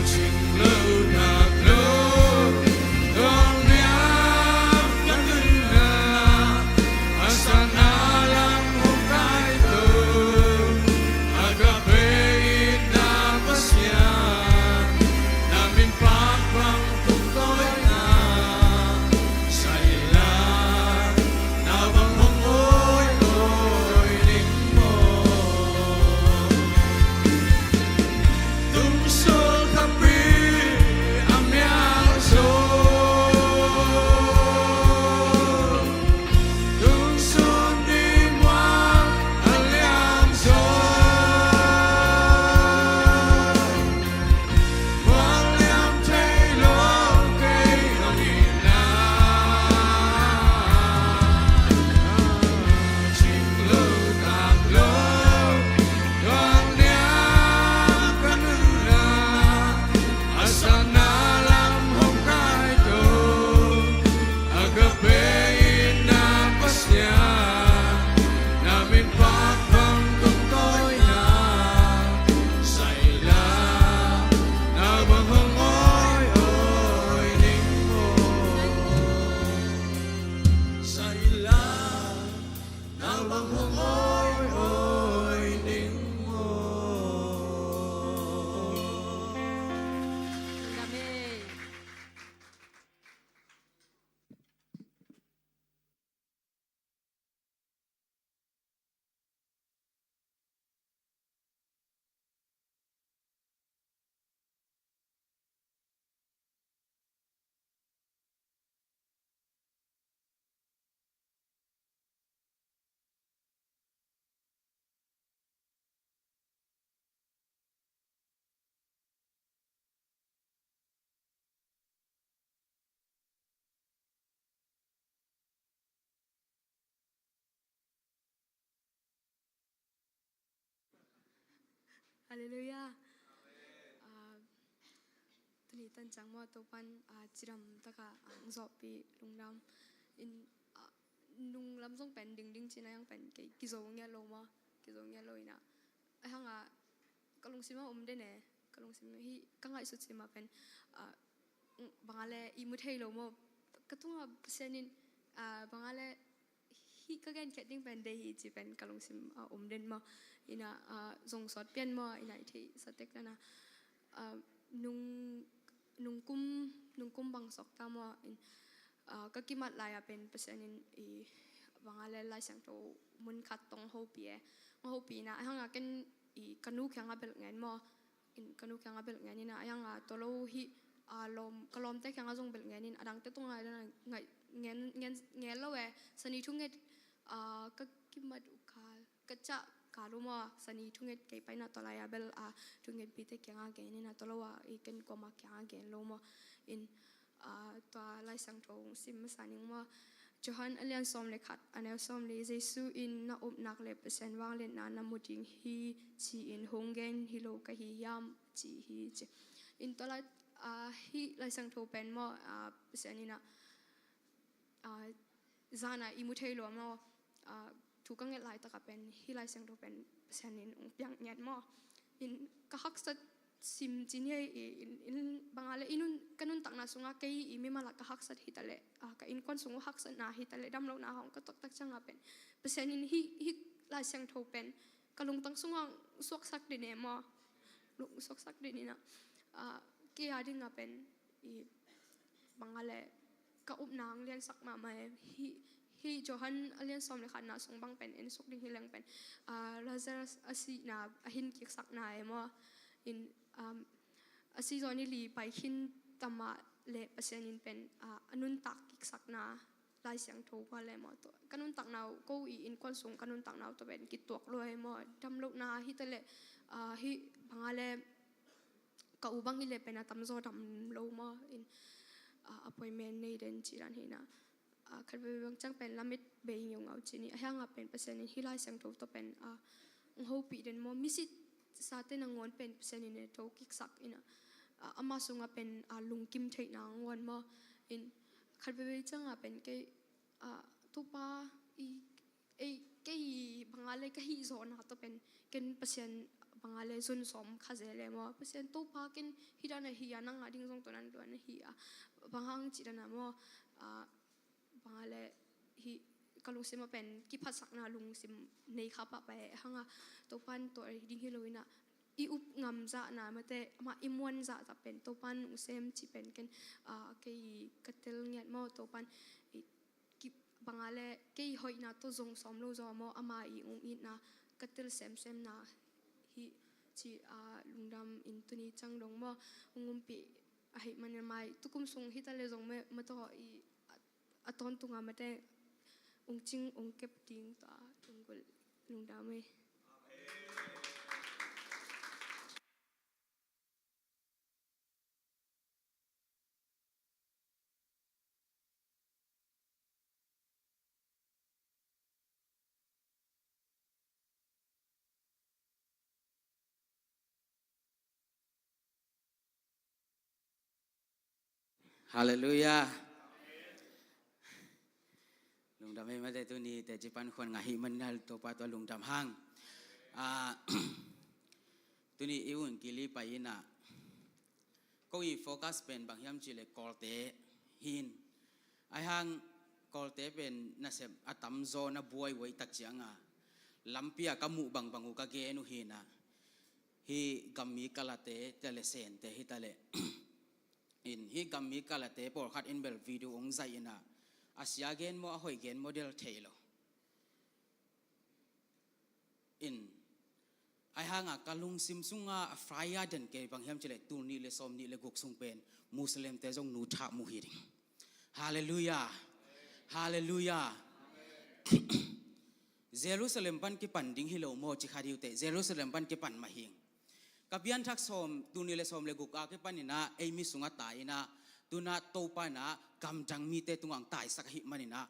Ching lo tak lo Ngon niat kanuna Asana lam hong kay lo Agape ina pasyan Namin pakbang tungkoy na Sailan Nawang hong oy oy ning mo Tung sol kapi amyal so Tung sol di moi aliam so Waliam thay lo kay no ina Ching lo tak lo Ngon niat kanuna Asana lam hong kay to Agape ina pasyan Namin pakbang kumtoy na Sailan Nawang hong oy oy ning mo Sailan Nawang hong oy oy ning mo Amen. Hallelujah. Tuni tan chang mo to pan chiram taka ang zopi lungdam in nung lam song pen ding ding china yang pen ke kizong ya lo ma kizong ya lo ina hanga kalung sima de ne kalung sima hi kangai su sima pen bangale imut hei lo mo katunga senin bangale hi ka gen ketting pen de hi chi pen kalung sim den ma ina zong sot pian ma ina thi satek na nung kum bang sok ta mo in ka kimat la ya pen pesenin i bangale lai sang to mun khat tong ho pi na hanga ken i kanu kyang abel ngen mo in kanu kyang abel ngen ina ayanga to lo hi lom kalom te kyang azong bel ngen in adang te tong ngai ngen lo we sani thunget ka kimat ukal ka cha kaluma sani thunget ke paina to la ya bel thunget bi te kyang ge ni na to lo wa i ken ko ma kyang ge lo mo in to lai sang thong sim saning mo Johan alian som le khat anel som le Jesu in na up nak le pesen wang le na namuting hi chi in hongen hi lo ka hi yam chi hi chi in to la hi lai sang tho pen mo pesen ina zana imuthei lo mo thu ka nget lai ta ka pen hi lai sang tho pen pesen in piang nyat mo in ka hak sat sim jinye in bangale inun kanun takna sunga ke I mi mala ka haksat hitale ka in kon sungu haksat na hitale dam lo na hong ka tok tak changa pen pesen in hi la sang tho pen kalung tang sunga sok sak de ne mo lu sok sak de ni na ke ading a pen I bangale ka up nang lian sak ma mai hi Johan alian som le khan na sung bang pen en sok ding hilang pen Lazarus asi na ahin kik sak na e mo in asi zoni li pai hin tama le pasenin pen anun tak kik sak na lai siang tho kwa le mo to kanun tak naw ko I in kon sung kanun tak naw to ben ki tok lo e mo dam lo na hi tele hi bangale ka ubang hi le pen tam zo dam lo mo in appointment nei den chiran hina khalbe bang chang pen lamit be yong au chini hanga pen pasenin hi lai siang tho to pen ho pi den mo misit sa te nangon pen pesenin ne to kik sak ina ama sunga pen lungkim thei na ngon mo in khalbe changa pen ke tupa I ke bangale ka hi zo na to pen ken pesen bangale zun som khazele mo pesen tupa ken hidana hi anang ading jong tonan do na hi banghang chirana mo bangale hi kalung sim pen ki phasak na lung sim nei khapa pa hanga to pan to ding hiloina I up ngam za na mate ma imwan za pen to pan usem chi pen ken ke katel ngiat mo to pan ki bangale ke hoi na to zong som lo zo mo ama I ung I na katel sem na hi chi lungdam in tuni chang dong mo ungum pi ai man mai tukum sung hitale zong me mato I aton tunga mate ung ching ung kep ting ta tungul lungdam me Hallelujah. Lungdam hai mate tu ni te jipan khon ngahi manal to pa to lungdam hang. Tu ni iun kili pa ina. Ko I focus pen bang yam chile kolte hin. Ai hang kolte pen nasem atam zo na buai wai tak chianga. Lampia kamu bang bangu ka ge nu hina. Hi gammi kalate telesen te hitale. In hi gammi kalate por khat in bel video ong zai ina asia gen mo ahoi gen model thailo in ai hanga kalung simsunga fraya den ke bangham chile turni le somni le gok sung pen muslim te jong nu tha mu hi ring hallelujah hallelujah Jerusalem ban ki panding hilo mo chi khadiu te Jerusalem ban ki pan mahing kapian thak som tuni le som le guk a ke panina ei mi sunga ta ina tuna topa na kamjang mi te tungang tai sak hi manina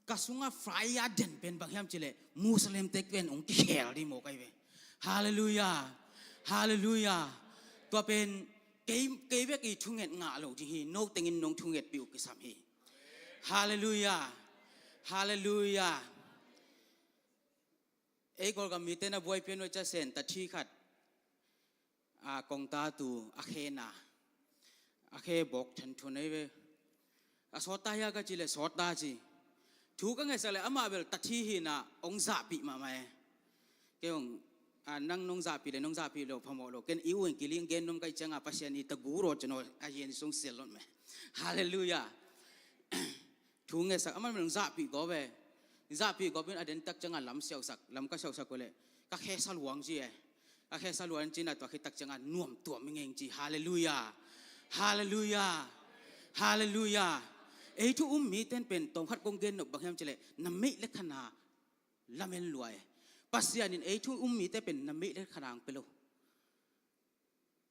kasunga fraya den pen bangham chile muslim tek pen ong ki khel di mo kai ve hallelujah ฮาเลลูยาตัวเป็นเกยเวกีทุ่งเงินงาโลจิฮีโนติงินนงทุ่งเงินปิวกิสามฮีฮาเลลูยาฮาเลลูยาเอกอลก็มีเตนะบวยเปียโนจะเซนตัดที่ขัดกองตาตูอาเคนาอาเคบอกฉันทุนไอ้เวสอดตายาก็จิเลสอดตาจีถูกก็ไงสักเลยอามาเบลตัดที่หินะองซาปีมาไหมเกี่ยงนั่งนงซาปีเลยนงซาปีเราพมอเราเกณฑ์อิวเองกิลิงเกณฑ์นมไก่จังอาปัสยานีตะกูโรจโนอาเยนส่งเสียล้นไหมฮาเลลูยาถูกไงสักอามาเบลนงซาปีก็เวซาปีก็เป็นอดีตตักจังลำเสียวสักลำก็เสียวสักก็เลยก็แค่สลวงจีก็แค่สลวงจีน่ะตัวคิดตักจังน่วมตัวมึงเองจีฮาเลลูยาฮาเลลูยาฮาเลลูยาทุกมีเต้นเป็นตรงขัดกงเกนนบบางแห่งเจเลน้ำไม่เล็กขนาดละเมนรวยปัสยานินทุกมีเต้นเป็นน้ำไม่เล็กขนาดไปโล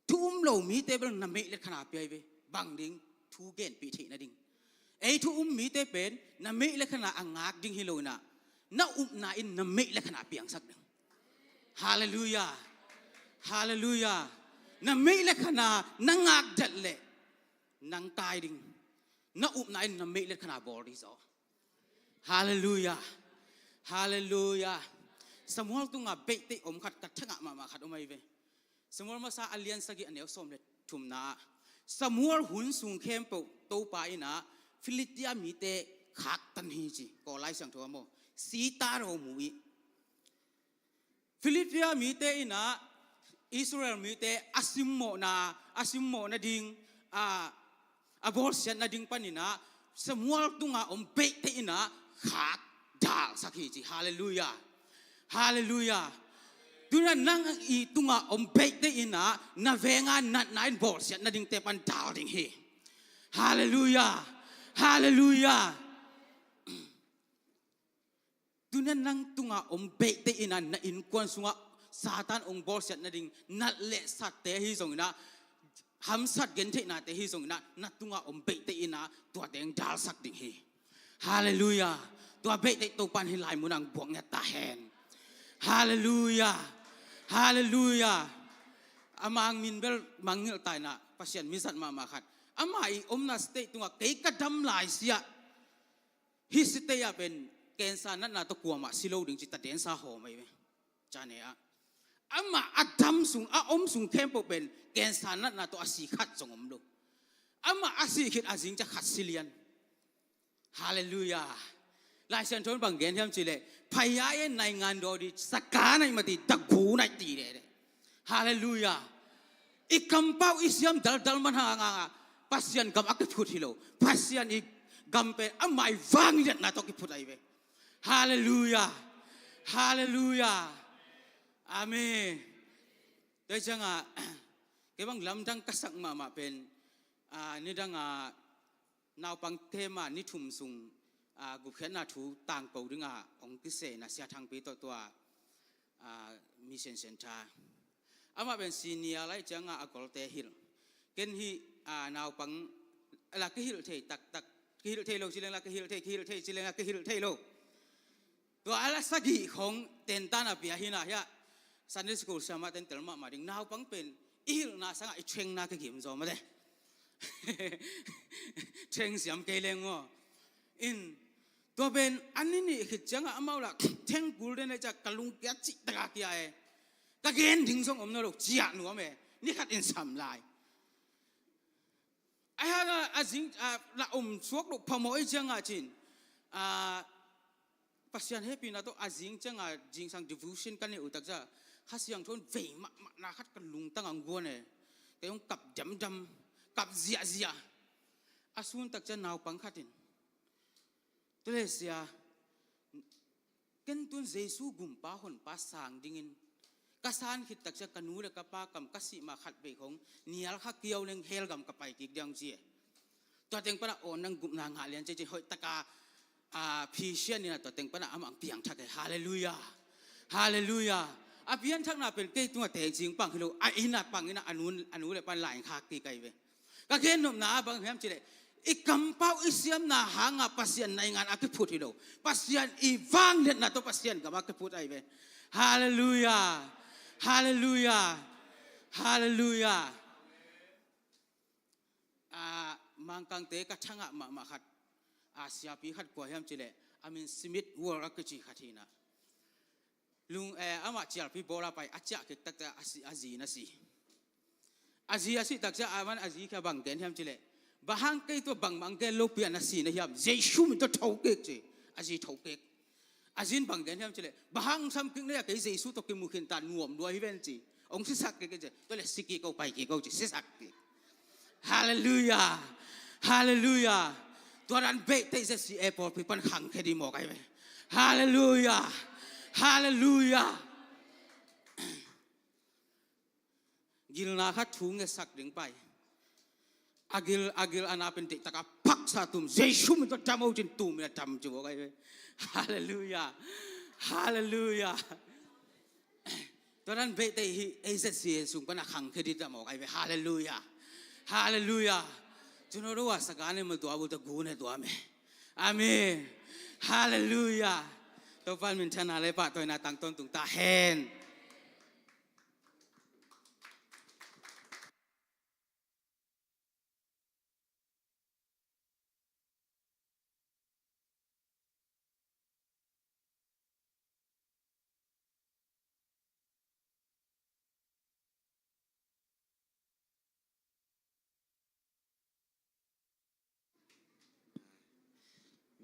ทุกโลมีเต้นเป็นน้ำไม่เล็กขนาดไปไปบางดิ่งทุกเกนปีถินะดิ่งทุกมีเต้นเป็นน้ำไม่เล็กขนาดอ่างงักดิ่งฮิโลนะน้านาอินน้ำไม่เล็กขนาดเปียงสักหนึ่งฮาเลลูยาฮาเลลูยาน้ำไม่เล็กขนาดนางงักจัดเละนางตายดิ่งน้านาอินน้ำไม่เล็กขนาดบอดี้ซอฮาเลลูยาฮาเลลูยาสมมติตุงอ่ะเบติอมขัดกัดช่างมาขัดอมไม่เวสมมติมาซาอัลเลียนสกิอันเดียวสมเด็จทุมนาสมมติหุ่นสูงเข้มปุโตไปนะฟิลิปปินส์มีเตขัดตันฮีจีก็ไล่สั่งทัวร์โมสีตาโรมุยฟิลิปปินส์มีเตนะอิสราเอลมีเตอาซิมโมนาดิงabortion na ding panina semua tunga ombek te ina khat dal sakhi hallelujah hallelujah tuna nang I tunga ombek te ina na venga nat nine abortion na ding te pan dal ding he hallelujah hallelujah tuna nang tunga ombek te ina na in kwan sunga satan ong abortion na ding nat le sat te hi song naหำสัตว์เกินที่นาแต่ฮิสงนะนัดตุงอาอมเบตอินะตัวเด้งดาลสักดิ่งฮีฮาเลลูยาตัวเบตตัวปันฮิลายมุนังบวงเงตาแหนฮาเลลูยาฮาเลลูยาอามังมินเบลมังเงลตายนะปัสยันมิสัตมาขัดอามาอีอมนาสเตตุงอาเกยกระดำลายเสียฮิสเตยเป็นเกณฑ์สานัดนาตะกัวมาสิโลดึงจิตตะเดนซาโฮไม่เว้จานเนี่ยอามาอัดดำสูงอาอมสูงเข้มปเป็นแกนสานัดนาตัวอาศิขัดจงอมดูอามาอาศิขิดอาจิงจะขัดสิเลียนฮาเลลูยาลายเส้นทนบางแกนที่ทำจิเลพยายในงานโดดีสกาในมาตีตะกูในตีเลยฮาเลลูยาอีกคำเป้าอิสยามดัลมันห่างปัสยันกำอักพูดฮิโลปัสยันอีกกำเป็นอามาฟังเลียนนาตัวกิพูดไอเวฮาเลลูยาฮาเลลูยาอาเมนโดยจังเก็บบังลำดังกษักมาเป็นนี่ดังนาวปังเทมานิทุมสุงกุเขนาทูต่างเป่าดึงองค์กิเสนาเสียทางปีตัวมิเซนเซนทาอามาเป็นซีเนียไล่จังกอลเตฮิลเกนฮีนาวปังลักฮิลเทตักฮิลเทโลชิเลงลักฮิลเทชิเลงลักฮิลเทโลตัวอะไรสักกี่ของเต็นตานาเปียหินาเฮียซันเดย์สกูลสามารถเต็นเตลมาดิ่งนาวปังเป็นอิลนาสังไอเชงนาเกี่ยมจอมาเด้เชงเสียมเกลงอ๋ออินตัวเป็นอันนี้นี่คือจังอามาละเชงกูเรนจะกลุงแกจิตกาเกียตะเกนถึงส่งอมนรกจีหนัวเมนี่ขัดอินสามลายไอ้ฮะอาจิงละอมสวกลูกพมอยจังอาจินปัสยันเฮปีนาตัวอาจิงจังจิงสังดิฟูชันกันเนี่ยอุตักจะฮัสยังทนเวมานาขัดกันลุงตั้งอังกัวเนี่ยแต่ยังกับจำกับเสียอาสุนตักจะนาวปังขัดินตัวเลเสียกันตุนเจสูกุมป้าหนป้าสางดิ่งินกษัตริย์คิดตักจะกันนูเลกับป้ากำกสิมาขัดไปของเนียลขักเกี่ยวเรื่องเฮลกำกับไปกิกยังเจียตัวเต็งปนะโอนังกุมนางหาเลียนเจเจหอยตะกาพีเชียนนี่นะตัวเต็งปนะอามังเปียงทักฮาเลลูยาฮาเลลูยาอาเพียนทักนาเป็นเกยตัวแต่จริงปังฮิโลไอ้น่ะปังนี่นะอนุเลยปันหลายคากีไกเวก็เกณฑ์หนุ่มนาบางแห่งจีเลยอีกคำเป้าอิสยามนาหางปัสยันในงานอาคิพูดฮิโลปัสยันอีวังเด็ดนะตัวปัสยันกับอาคิพูดไอเวฮาเลลูยาฮาเลลูยา ฮาเลลูยามังกังเตะกะช่างอะมาขัดอาเซียปีขัดกว่าเฮมจิเลอามินสมิธวัวรักจีขัดทีนะลุงอามาเจียร์พี่โบราไปอาเจียกิตักจะอาซีนะสิอาซีตักจะอามันอาซีแค่บังเกนเฮมจิเลบางเกตัวบังเกนโลเปียนะสินะเฮมเจชูมิตัวเท่าเกกจีอาซีเท่าเกกอาซีนบังเกนเฮมจิเลบางซ้ำกินเนี่ยเกยเจชูตัวกิมุขินตานวมด้วยเวนจีองค์สิสักเกกจีตัวเลสิกิเขาไปเกเขาจีสิสักเกฮาเลลูยาฮาเลลูยาตัวนั้นเบตเตจะสีเอพอร์พี่ปันขังแค่ดีหมอกไอ้เว้ยฮาเลลูยาฮาเลลูยากิลนาคัดถุงเงสักดึงไปอากิลอานาเป็นเด็กตะกับพักสาตุมเจชูมันตัวจำเอาจนตุ่มเนี่ยจำจู่ไอ้เว้ยฮาเลลูยาฮาเลลูยาตัวนั้นเบตเตเอจะสีสูงปันขังแค่ดีจำหมอกไอ้เว้ยฮาเลลูยาฮาเลลูยาจุนรู้ว่าสักการณ์มันตัวบุตรกูเนี่ยตัวเมอาเมนฮาเลลูยาตัวฟันมันชนะเลยปะตัวน่าตั้งต้นตุงตาเห็น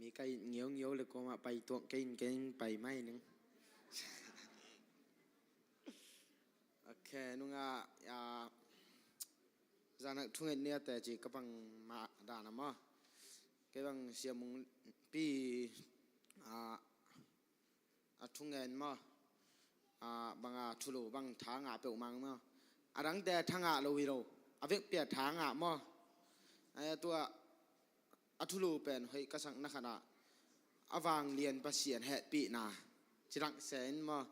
มีไก่เงี้ยวเลยก็มาไปตัวกินไปไม่นึงโอเคนุ่งจานักทุ่งเนี่ยแต่จีก็บังมาด่านะมั้งก็บังเสียมุงปีทุ่งเงินมั้งบังทุลุบังทางเปล่ามังมั้งดังแต่ทางเราวิโรเวกเปียทางมั้งไอ้ตัวทุลุเป็นเฮ้ยกษัตริย์นักขณะวางเรียนประเสียนแหะปีนาจิรังเซนมั้ง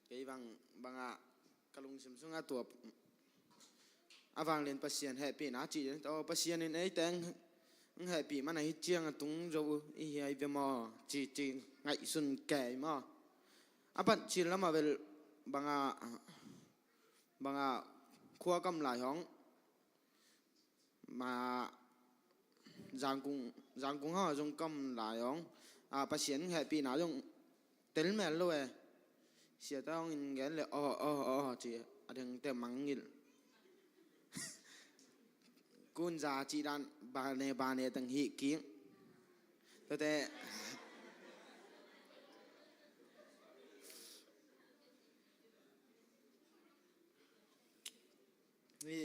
ไอ้บางกะลุงซิมซุงตัววางเรียนประเสียนแหะปีนาจีตัวประเสียนไอ้แตงแหะปีมันไอ้เจียงตุงเราไอ้ไอ้เบมอจีไงสุนแก่มั้งปัจจิแล้วมาเป็นบางขั้วกำไหลห้องมาจางกุ้งห่อจงกำไหลห้องประเสียนแห่ปีหนาจงเต็มแม่เลยเสียต้องอินเงี้ยเลยจีอะไรเต็มมังงิลกุนจ่าจีดันบานเนตั้งหิกิ้งแต่นี่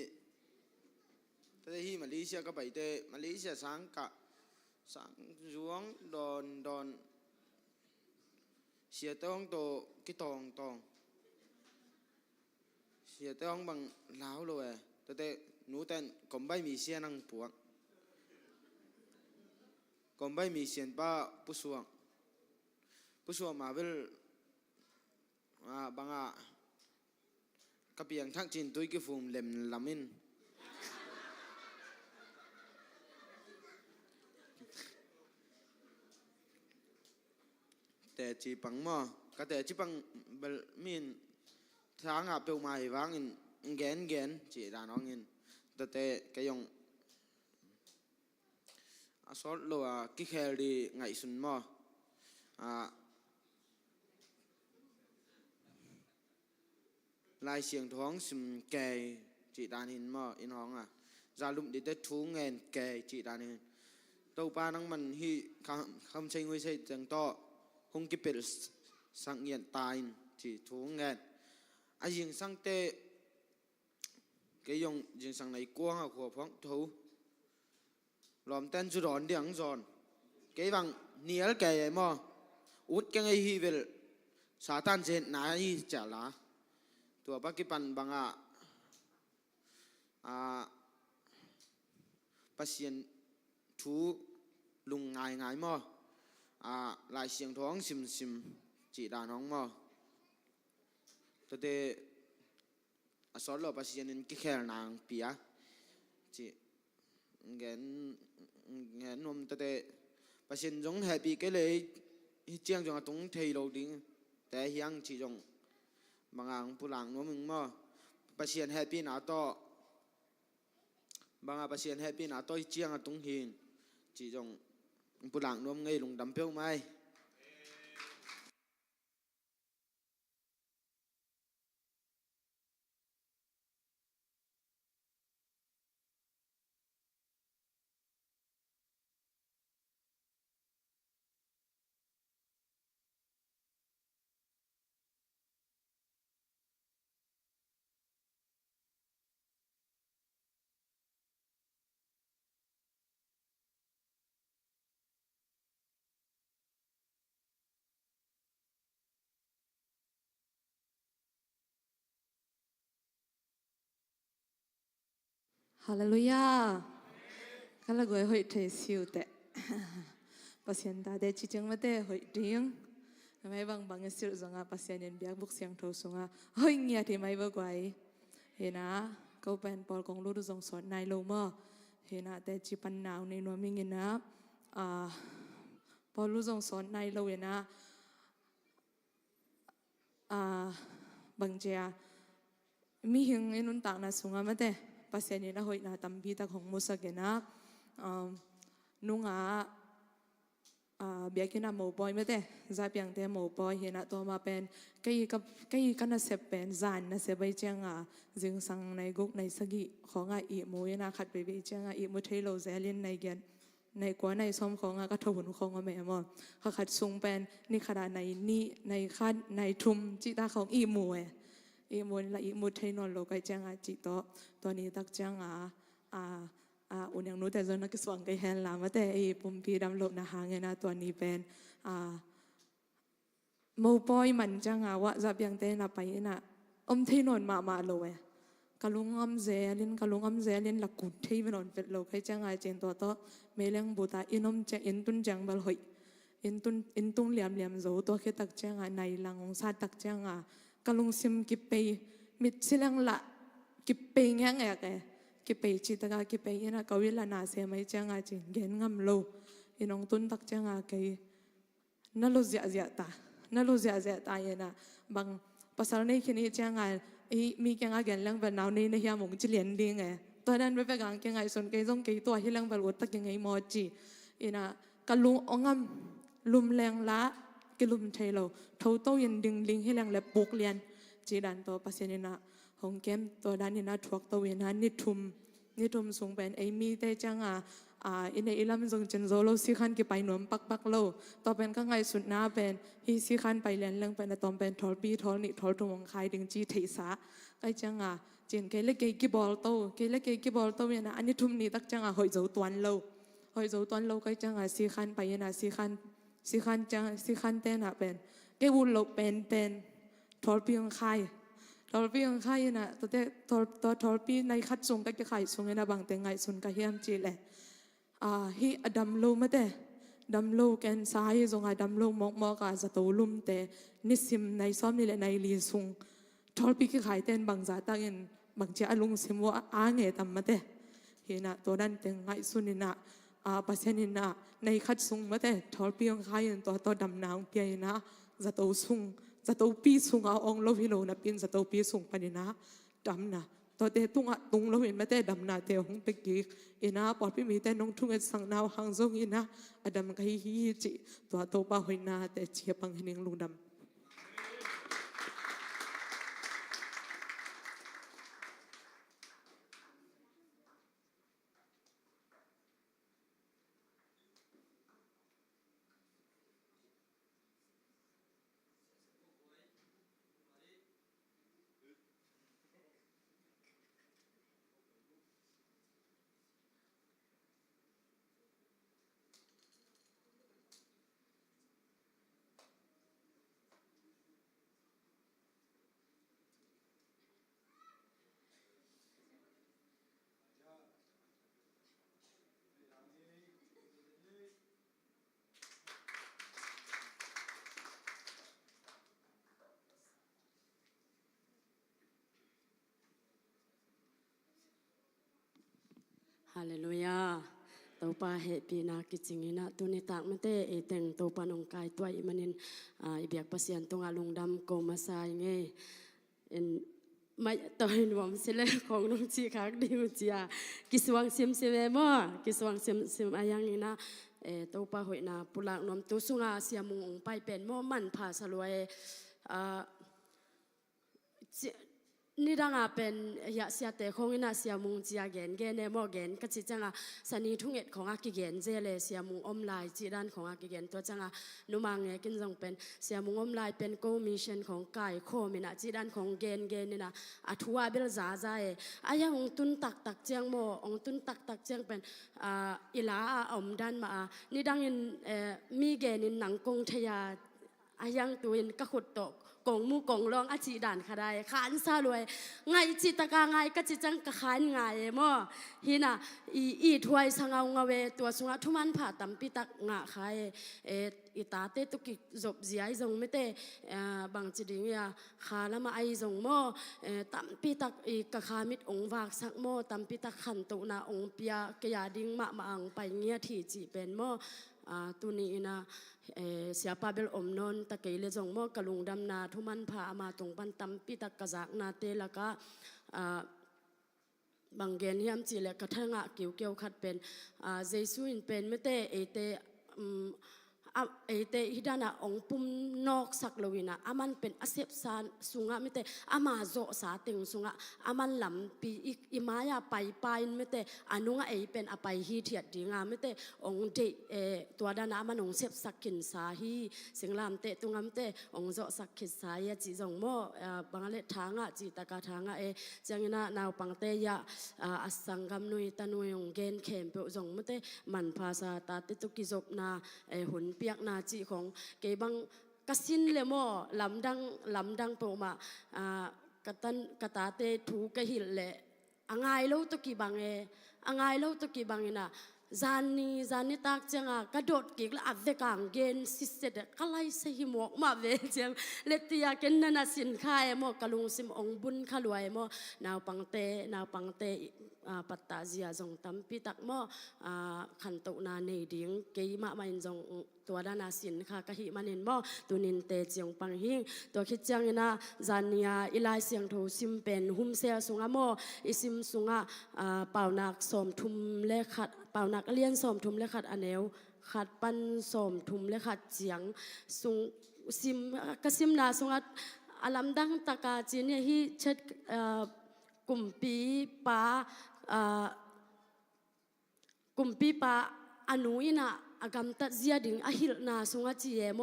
แต่ที่มาเลเซียก็ไปแต่มาเลเซียสังรวงดอนเสียต้องโตกี่ตองเสียต้องบางล้าวเลยแต่หนูแต่ก็ไม่มีเสียนังปวกก็ไม่มีเสียนป้าผู้สวงมาเวลบางกับอย่างทักจินตุยกิฟูมเล็มลามินแต่จีปังมั่วก็แต่จีปังเบลมินทางเปลวมายวางอินแกนจีดานองอินแต่ก็ยังสอดลัวกิเคลดีไงสุนมั่วลายเสียงท้องสิมแก่จีดานหินมั่วอินห้องจารุมดิเตทูเงินแก่จีดานหินตัวป้านั่งมันฮีคำใช้งวยใช้จังโตคงกิเปิลสังเงียนตายจีทูเงินยิงสังเตะก็ยงยิงสังในกวางหัวพ้องทูหลอมเต้นจุดอ่อนเดียงจอนก็บังเนียลแก่มั่วอุดกันไอฮีเวลซาตันเจนนายจ่าละตัวปักกิปันบางปัสเซียนทูลุงง่ายมั่วลายเสียงท้องซิมจีดาน้องมั่วแต่สอนเราปัสเซียนกิแค่นางเปียจี ngén ngén nôm tê tê bà xin giống happy cái lệ chiang trong tung thầy lâu tiếngแต่ยังchỉ trongบางอย่างผู้หลังนู้มึงมั่วbà xin happy nào toบางอาเซียนแฮปปี้นะต้อยเจียงตรงหินจีจงผู้หลังนวมไงลงดำเปี้ยวไหมฮาเลลูยาก็ละก็หอยเทสิวแต่ภาษาตาเดจิจังมาเตหอยดิ้งไม่บางสิรจงอาภาษาเนียนเบียกบุกเสียงโทสงอาหอยเงียที่ไม่บ่กวยเห็นนะก็เป็นปอลของลูกจงสอนนายโลมาเห็นนะแต่จีปันนาวในนวมิงินนะปอลลูกจงสอนนายโลเห็นนะบางเจ้ามีหิงไอ้นุ่นต่างนะสงอามาเตภาษาเนียนหอยนะตั้มบีตาของมุสเกนะนุ่งเบียกินาหมูปอยไม่ได้จะเพียงแต่หมูปอยเห็นตัวมาเป็นกันน่ะเสพเป็นจานน่ะเสพไปเจ้าจึงสั่งในกุกในสกิของอีหมูยนะขัดไปเจ้าอีหมูเทโลเซเลียนในเกียนในกว่าในซ้อมของกระทหุ่นของแม่หมดเขาขัดซุงเป็นนี่ขนาดในนี่ในขัดในทุ่มจิตาของอีหมูอีหมูละอีหมูเทนอนโลกเจ้าจิตตัวนี้ตักเจ้าอุณยังนู้แต่จนนักสวงก็เห็นละมาแต่ปุ่มพีดำลบนะหางเงินตัวนี้เป็นมูปอยมันจังว่าจะเพียงแต่นับไปนะที่นอนมาเลยกะลุงเซลินกะลุงเซลินหลักกุดที่นอนเป็นโลกให้จังเจนตัวโตเมลังบูตาอินจะอินตุนจังบลหอยอินตุนเหลี่ยมโจตัวแค่ตักจังในหลังองศาตักจังกะลุงซิมกิเปย์มิดสิลังละกิเปย์แง่แกกิเปย์จิตกากิเปย์นะกวิลานาเสียไม่จังจริงเงินงำโลอินองตุนตักจังเกยนั่นโลเสียตานั่นโลเสียตายนะบางภาษาในที่นี้จังมีแกงเงินเรื่องแบบนาวนี้ในยามงจิเลียนดีไงตัวนั้นไปไปกางแกงส่วนแกต้องแกตัวที่เรื่องแบบอุตตะยังไงมอจีอินะกะลุงองมลุมแรงละกิลุมเทโลทโตยันดึงลิงให้แรงและปุกเลียนจีดันตัวภาษาเนี่ยนะของแกมตัวด้านนี้นะทวกตัวเวนันนิทุมส่งเป็นมีแต่จังอินในอิลัมจงเจนโซโลสิขันกี่ไปหนุ่มปักโลต่อเป็นก็ไงสุดน้าเป็นฮีสิขันไปเรียนเรื่องเป็นตอนเป็นทอลปีทอลนิทอลตรงคายดึงจีเทสาไอจังเจนเกลเกกี่บอลโตเกลเกกี่บอลโตเนี่ยนะอันนี้ทุ่มนี้ตักจังหอยโจตวนโลก็จังสิขันไปนะสิขันจังสิขันเต้นเป็นเกวุลโลเป็นทอลปีของคายทอลปีของใครนะตัวทอลปีในคัดส่งก็จะขายส่งนะบางแต่ไงส่วนก็เฮียมจีเลยฮีดำโลมาแต่ดำโลแกนซ้ายส่งดำโลมอกจะตัวลุ่มแต่นิสิมในซ้อมนี่แหละในลีส่งทอลปีก็ขายเต้นบางจ่าตั้งบางเจ้าลุงสิมว่าเงยตำมาแต่เห็นนะตัวนั้นแต่ไงส่วนนี่นะปัจจัยนี่นะในคัดส่งมาแต่ทอลปีของใครตัวดำน้ำเปียนะจะตัวส่งจะตัวปีส่งเอาองโลวิโลนะเป็นจะตัวปีส่งไปนะดำนะตัวเตตุงเราเห็นไม่แต่ดำนาเตหงเป็กกีอินะปอดพี่มีแต่น้องทุ่งสังนาวหางซงอินะอดำก็ฮีจิตัวโตป้าหอยนาแต่เชียปังเฮนิงลุงดำ เลลูยาตัวปาเหปีนากิจิงินะตุนิตักมันเตเอเต็งตัวปานองกายตัวอิมันินอีเบียกปัสยันตงอาลุงดำโกมาสายเงเอ็นไม่ตัวเห็นว่ามันเสลของน้องจีคักดีมุจียกิสวังซิมซิเวมอกิสวังซิมอายังนี่นะตัวปาหอยนาปุลักนอมตัวสุงาเสียมุงองไปเป็นมอมันผาสลวยนี่ดังอาเป็นอยากเสียแต่ของน่าเสียมุงจีอาเกนเกนเนมอเกนก็จิจังอาสันนิทุ่งเอ็ดของอากิเกนเจเลเสียมุงอมลายจีด้านของอากิเกนตัวจังอานุมังเงกินจงเป็นเสียมุงอมลายเป็นโกมิชันของกายโคมินะจีด้านของเกนนี่นะอัทัวเบลซาใจอายังองตุนตักเจียงโมองตุนตักเจียงเป็นอิลาอมด้านมานี่ดังอินมีเกนินหนังกงทยาอายังตัวอินกะขุดตกกงมูกงลองอาจีด่านขดายขานซาลวยไงจิตกาไงก็จิจังกะขานไงมอฮินะอีถวยสังเอาเงาเวตัวสุงะทุมันผ่าตัมปิตักงะขายอีตาเตตุกิจบเสียจงไม่เตบางจิดิงยาขาละมาไอจงมอตัมปิตักอีกะขามิดองวากสักมอตัมปิตักขันตุนาองเปียกยาดิงมะอังไปเงียที่จีเป็นมอตุนีนะเสียปาเบลอมนนตะเกยเลจงมอกะลุงดำนาทุมันพามาตรงปันตัมปิตะกะจากนาเตละกะบางเกนยามจีเลกะทังะเกี่ยวขัดเป็นเจสุอินเป็นไม่เตเอเตฮิดานะองปุ่มนอกสักลวินะอามันเป็นอาเซบซานสุงะไม่เตอามาโจสาติงสุงะอามันลำปีอิมายาไปไม่เตอนุงะเป็นอไปฮีเทียดดีงาไม่เตองเดตัวดานะมันองเซบสักขินสาฮีสิงลำเตตุงะไม่เตองโจสักขินสายจีจงโมบางเลทางะจีตะกาทางะจังนะนาวปังเตยะอสังกัมนุยตานุยองเกนเข็มเปจงไม่เตมันภาษาตาติตุกิจบนาหุนเปียกนาจีของเกบังกสินเลโมลำดังโปมากตาเตถูกหิลเลอ่างไงเล่าตุกีบังอ่างไงเล่าตุกีบังนะจานี่ตักจังกระโดดกิกละอัดเดกังเกนสิเสดกะไลเสหิมอกมาเวจังเลติยาเกนนันสินคายโมกะลุงซิมองบุญขลวยโมนาวปังเตปัตตาเจียจงตัมปิตักโมขันตุนาเนดิงเกยมาไม่จงตัวดานาสินค่ะกะหิมันเห็นโมตุนินเตจียงปังหิงตัวคิดจังนะจานียอิไลเสียงโทซิมเป็นหุมเสียสุงะโมอิซิมสุงะเป่านักสมทุมเลขัดเป่านักเลียนสมทุมเลขัดอเนวขัดปันสมทุมเลขัดเจียงสุงซิมกะซิมนาสุงะอลัมดังตะกาจีเนี่ยฮิเช็ดกุมปีปาอนุอินะอากำตัดเสียดิ่งอหิลนาสุงะจีเอโม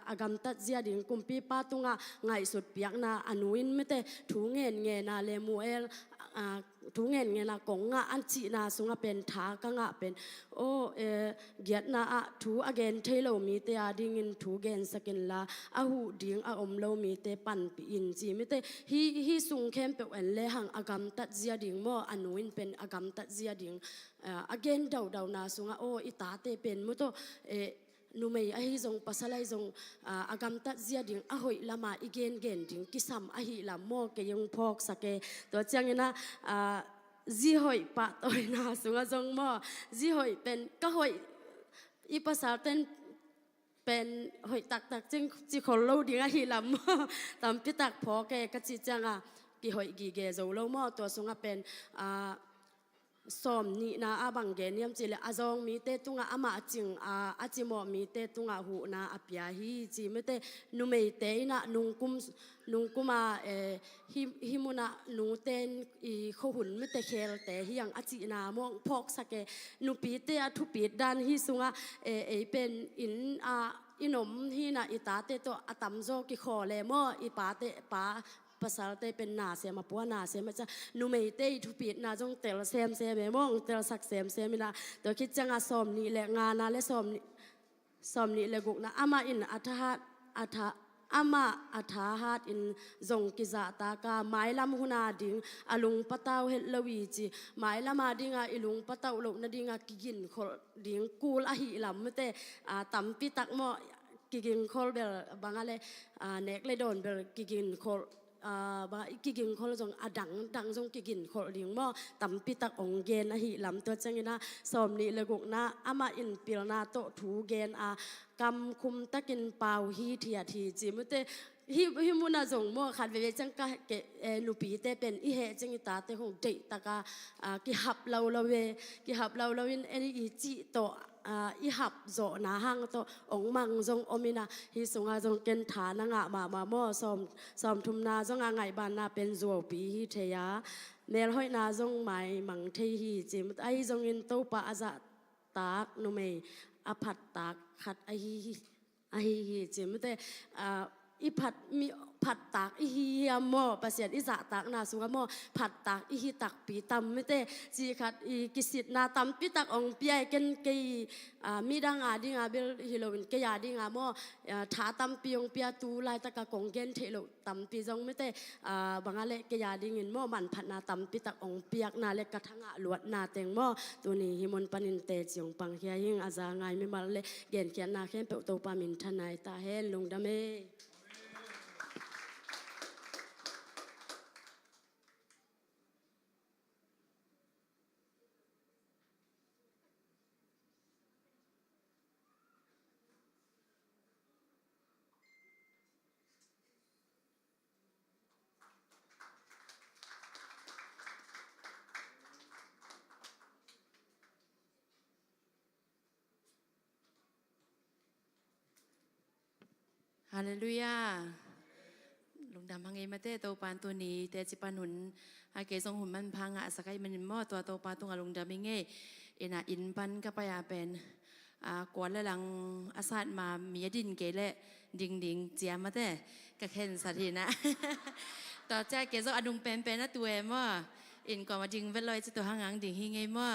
อากำตัดเสียดิ่งกุมปีปาตุงะไงสุดเปียกนาอนุอินไม่แต่ถูเงินเงนาเลมูเอลทุงเงินนะกงงะอันจีนาสุงะเป็นทากงะเป็นโอเกียรนาถูอเกนเทโลมีเตอดิ่งถูเกนสกินลาอาหูดิ่งอมโลมีเตปันปีอินจีไม่เตฮีสุงเข้มเป็นเอ็นเลหังอากำตัดเสียดิ่งโมอนุอินเป็นอากำตัดเสียดิ่งagain daw na sunga o itate pen mo to numei ahi jong pasalai jong agam ta zia ding ahoi lama igen gen ding kisam ahi lam mo ke yung phok sake to changena ji hoi pa toy na sunga jong mo ji hoi pen ka hoi I pasal ten pen hoi tak jing ji khol lo ding ahi lam mo tam pi tak pho ke ka chi changa ki hoi gi ge zo lo mo to sunga penสมนี่นะบางเกณฑ์ยามจีเลอาจงมีเตตุงอามาจิงอาจิโมมีเตตุงหูนาอภิยาฮีจีไม่เตนุเมเตนะนุงกุมาฮิมุนะนุเตนอีขหุ่นไม่เตเคลเตฮิยังอาจินามองพอกสเกนุปีเตอทุปีดันฮิสุงเป็นอินมฮินะอิตาเตโตอตัมโจกิขอเลโมอิปาเตปาภาษาเตเป็นนาเสียมาปัวนาเสียมาจะนุเมเตทุปีนาจงเตลเซมเซเบมองเตลสักเซมเซมินาตัวคิดจังอาสอมนี่แหละงานนาและสอมนี่แหละกุกนะอามาอินอัฐาอามาอัฐาฮัดอินจงกิจตากาไม้ลำหุนาดิงอลุงปะเต้าเฮลวีจีไม้ลำมาดิงอิลุงปะเต้าลงนาดิงกินคนดิงกูลอหิลำไม่เตตัมปิตักโมกินคนเบลบางอะไรเนกเลโดนเบลกินคน บางกิกินคนละจงดังจงกิกินคนลิงมอตั้มปีตักองเกนหิลำตัวจังนะสอมนี่เลยกุกนะอามาอินปิลนาโตถูเกนกำคุมตะกินเปล่าฮีเทียทีจิมเตฮิมุนาจงมอขัดเวจังกะเกนูปีเตเป็นอีเหจังตาเตคงเดตะกะกิหับเราเวกิหับเราวินเอนี่อีจิโตอีหับโจนาหังโตองมังจงอมินาฮิสุงาจงเกนฐานงะมามอซอมทุมนาจงไงบานนาเป็นจัวปีฮิเทียเมลห้อยนาจงหมายมังเทฮีจิมไอจงอินโตปะอาจะตากนุเมอผัดตากขัดไอฮีจิมเตอีผัดมีผัดตากอีเฮียมอประเสียนอีสะตากนาสุกมอผัดตากอีฮีตักปีตำไม่เตจีขัดอีกิสิตนาตำปีตักองเปียกันเกยมีดังดิงเบลฮิโลวินเกยดิงมอถาตำปีองเปียตูลายตะกะกงเกนเทโลตำปีจงไม่เตบางอะไรเกยดิงินมอมันผัดนาตำปีตักองเปียกนาเล็กกระทั่งลวดนาเตงมอตัวนี้ฮิมนปนินเตจิองปังเฮียยิงอาจารย์ไงไม่มาเลยเกนเขียนนาเข้มเปโตปามินทนายตาเฮนลงดำเมฮาเลลูยาลุงดำพังเอมาเต้โตปานตัวนี้เตจิปานุนอาเกทรงหุ่นมันพังสกายมันมอตัวโตปานตัวลุงดำมิเงอินปันก็ไปเป็นกวนและหลังอาซาดมามีดินเกลและดิงเจียมาเต้ก็เห็นสัตย์นะต่อจากเกทรงอดุงเป็นนะตัวมั่วก่อนมาดิงเวลอยจะตัวหางดิงฮิเงมั่ว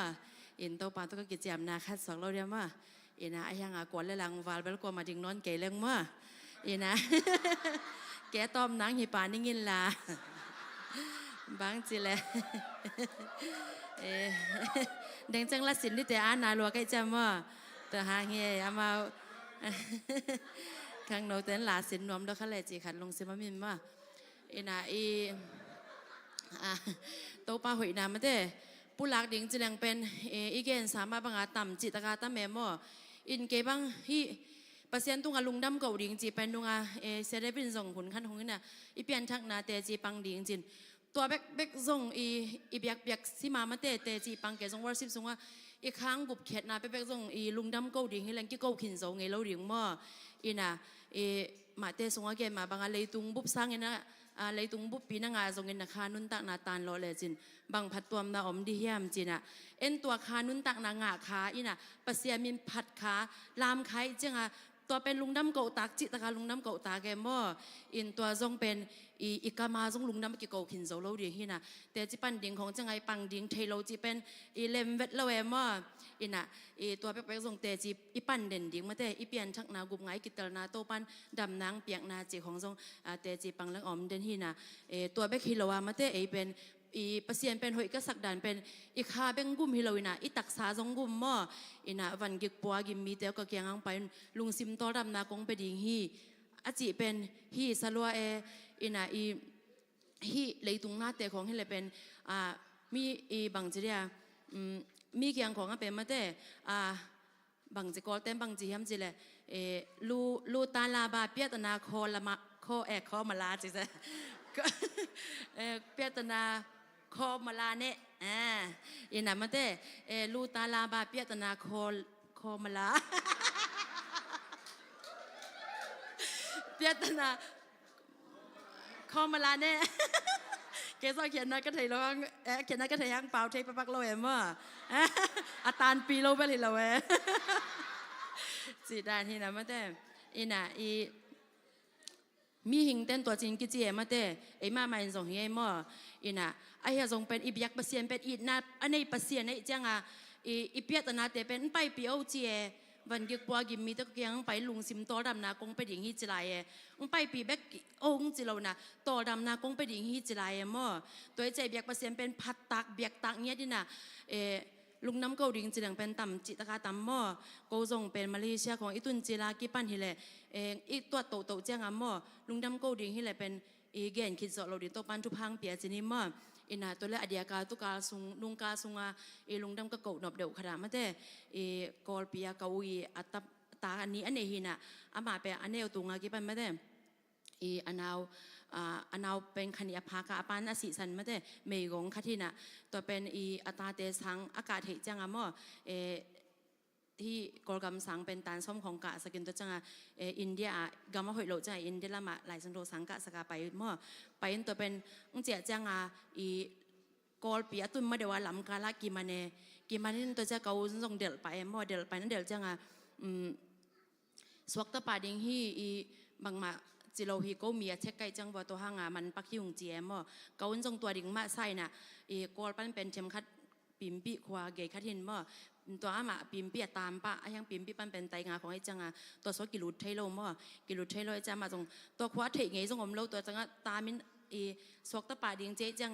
โตปานตัวก็เกจียมนาคัดสองเราเดียวมั่วไอ้ยังกวนและหลังวาลเวลกว่ามาดิงนอนเกลเรื่องมั่วนะแกต้มนังหิปานิ่งินลาบางจีแลเด้งจังละสินที่แต่อานาลัวใกล้จำว่าแต่หาเงี้ยอามาข้างโนเต้นหลาสินนวมดอกขะเลจีขัดลงซิมามินว่านะโตปาหอยน้ำมาเต้ผู้หลักดิ่งจีแรงเป็นอีเกนสามารถบังอาจต่ำจิตกาตั้มแม่หม้อเกบังฮีปัสยันตุงลุงดำเก่าดิ่งจีเป็นตุงเสด็จเป็นส่งผลขั้นของนี่นะอีเปียนทักนาเตจีปังดิ่งจินตัวเบกส่งอีเบียกสิมาเตจีปังเกส่งวอร์ซิบส่งว่าอีค้างกุบเข็ดนาเบกส่งลุงดำเก่าดิ่งให้แรงกี่เก่าขินส่งเราดิ่งมั่วนะมาเตส่งว่าแกมาบางอะไรตุงบุบสร้างเงี้ยนะอะไรตุงบุบปีนังอาส่งเงินคานุนตักนาตานรอเลยจินบางผัดตัวนาอมดิเฮียมจินตัวคานุนตักนางาขาปัสยามินผัดขาลามไข่เจ้าตัวเป็นลุงดำเก่าตากจิตการลุงดำเก่าตากแกมั่วตัวทรงเป็นอีกามาทรงลุงดำกี่เก่าขินโซโลเดียฮีนะแต่จิปันดิ่งของจังไงปังดิ่งเทโลจิเป็นเลมเวทละเวมั่วตัวเป็กทรงเตจิปันเด่นดิ่งมาเตเปลี่ยนชักนากุบไงกิตรนาโตปันดำนางเปียกนาจิของทรงเตจิปังลังอมเด่นฮีนะตัวเป็กฮิโลวามาเตเป็นปัสยันเป็นหอยก็สักดันเป็นอีคาเป็นกุมฮิโลวินะตักษาทรงกุมมั่ววันกิกปัวกิมมีเตก็เกียงอังไปลุงซิมตอดำนากงไปดิ่งฮีอาจิเป็นฮีสลัวฮีเลยตุงหน้าเตของฮีเลยเป็นมีบางจีเดียมีเกียงของเป็นมาเตบางจีกอลเต็มบางจีฮัมจีเลยลูตาลาบาเปียตนาคอละมาคอคอมาลาจีเจเปียตนาคอมาลาเนะมาเตลูตาลาบาเปียตนาคอมาลาเปียตนาคอมาลาเน่เกสเขียนนักกระเทยร้องเขียนนักกระเทยยังเปล่าเทปปักโลเอ็มว่าอาตานปีโลไปเลยละเว้จีดานที่นะมาเต้มีหิงเต้นตัวจริงกิจเอมาเต้มาไม่ส่งให้มั่วไอ้ส่งเป็นอีเบียกเปอร์เซ็นต์เป็นนาอันนี้เปอร์เซ็นต์นี่จังอีเปียตนาเตเป็นไปปีโอเจวันเกี่ยวกับกิมมีตะเกียงไปลุงซิมต่อดำนากงไปดิ่งฮิจิไลไปปีแบกองจิเรานะต่อดำนากงไปดิ่งฮิจิไลมั่วตัวใจเบียกเปอร์เซ็นต์เป็นพัดตักเบียกตักเนี้ยดินะลุงน้ำเกาดิ่งจิลังเป็นต่ำจิตกาต่ำมั่วโกซงเป็นมาเลเซียของอิตุนจิลากิปันฮิเลอีตัวโตเจ้างมั่วลุงน้ำเกาดิ่งฮิเลเป็น อีเกนคิดสอเราดิโตปันทุพังเปียจินิมออินาตัวเลอเดียกาตุกาซุงนุงกาซุงอาลุงดำก็เก่านบเดวขนาดมาแต่กอลเปียกาวีอัตตาอันนี้อันนี้หินะอามาเปอันเนวตุงากิปันมาแต่อันเอาเป็นขณีภากาปานอสิสันมาแต่เมยงคัทินะตัวเป็นอัตาเตสังอากาศเหจังอะมอที่กอลกำสังเป็นตานส้มของกะสกินตัวจังอินเดียกำมาหอยโลจังอินเดียละมาหลายสันโดสังกะสกาไปมั่วไปตัวเป็นเจียจังกอลปียตุนมาเดว่าลำกาลากิมาเนนี่ตัวจะเกาส่งเดลไปมั่วเดลไปนั่นเดลจังสวักตะปาดิงฮีบางมาจิโลฮีก็มีเช็คไกจังว่าตัวห้างมันปักหิวงเจียมั่วเกาส่งตัวดิงมาใส่น่ะกอลปั้นเป็นเข็มขัดปิมปีขวาเกยคัดหินมั่วตัวอามาปิมปีตามปะยังปิมปีปันเป็นไตงาของไอ้จังตัวสกิลุไทโลมั่วกิลุไทโลไอ้จังมาตรงตัวขวาเทไงส่งอมโลตัวจังตามินสวักตะปาดิงเจจัง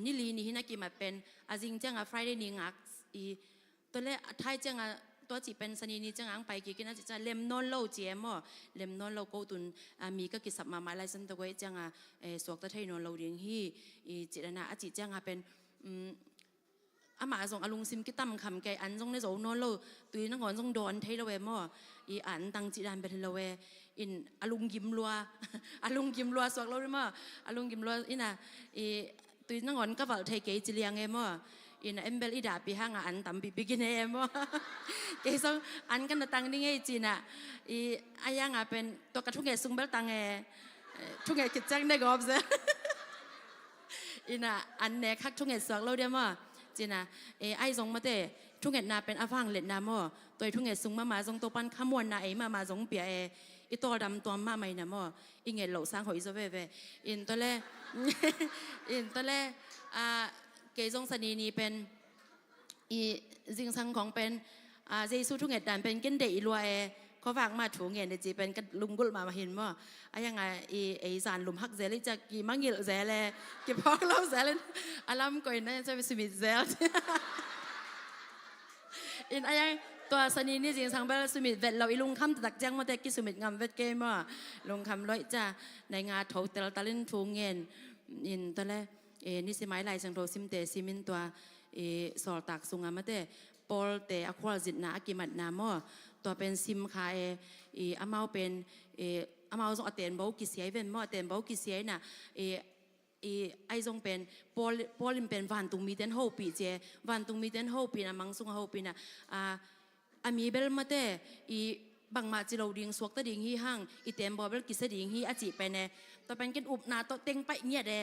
นิลีนี่นักกิมาเป็นอาจิงจังไฟเดย์นิงักตัวเล่ไทยจังตัวจีเป็นสนีนี่จังไปกินน่าจะเล็มนอนโลเจียมเล็มนอนโลโกตุนมีก็กิสับมาไม้ลายสันตะเวจังสวกตะไทยนอนโลเดียงฮีจิตนาอจิจังเป็นอามาส่งอลุงซิมกิตั้มคำแกอันส่งในโซนอนโลตุยนักงอนส่งโดนไทยละเวมอันตังจิดันเป็นละเวอินอลุงยิมลัวอลุงยิมลัวสวกเราด้วยมั้งอลุงยิมลัวอินะตุยนักงอนก็แบบไทยเกจิเลียงเอมอินเอ็มเบลอีดาปีห้างอันตั้มปีปีกินเอมเกส่งอันกันตังนี่ไงจีน่ะอายังเป็นตัวกระทุ้งเงซุงเบลตังทุ้งเงกิจจังได้กอบเสียอินะอันเนคักทุ้งเงสวกเราเดียวมั้งจีน่ะไอ้ทรงมาเตะทุกเห็นนาเป็นอาฟังเล็ดนาโมตัวทุกเห็นซุงมาทรงตัวปันขมวนนามาทรงเปียอีตัวดำตัวมาไม่นะโมอีเงี้ยเหล่าสร้างหอยซะเว่อินตัวแรกเกยทรงสนีนีเป็นจิงสังของเป็นเจสุทุกเห็นดันเป็นกินเดอีลัวเขาฝากมาถูเงี้ยเดจีเป็นกันลุงกุลมาเห็นมั้งยังไงสารลุมฮักเซลิจะกี่มังยิลเซเลกี่พอกเราเซเลอารมณ์ก่อนน่าจะเป็นสมิธเซลอินยังตัวสนีนี่จริงสังเบลสมิธเวทเราอีลุงคำตักแจ้งมาแต่กิสมิธงามเวทเกมว่าลุงคำร้อยจ้าในงานถูเตลตะลินถูเงี้ยอินตอนแรกนี่สิไม้ลายสังโทซิมเตซิมินตัวสอลตักสุงามาแต่ปอลเตอควาจิตนากิมัดนามอตัวเป็นซิมคาอามาเป็นอามาส่งเตียนเบากิเสียเป็นมอเตียนเบากิเสียน่ะไอส่งเป็นปอลิมเป็นวันตุงมีเต็นโฮปีเจวันตุงมีเต็นโฮปีน่ะมังสุงโฮปีน่ะอามีเบลมาแต่บางมาจิโรดิงสวกตะดิงฮีห้างเต็มบอเบลกิสดิงฮีอาจิไปเน่ตัวเป็นกินอุบนาตัวเต็งไปเงียเด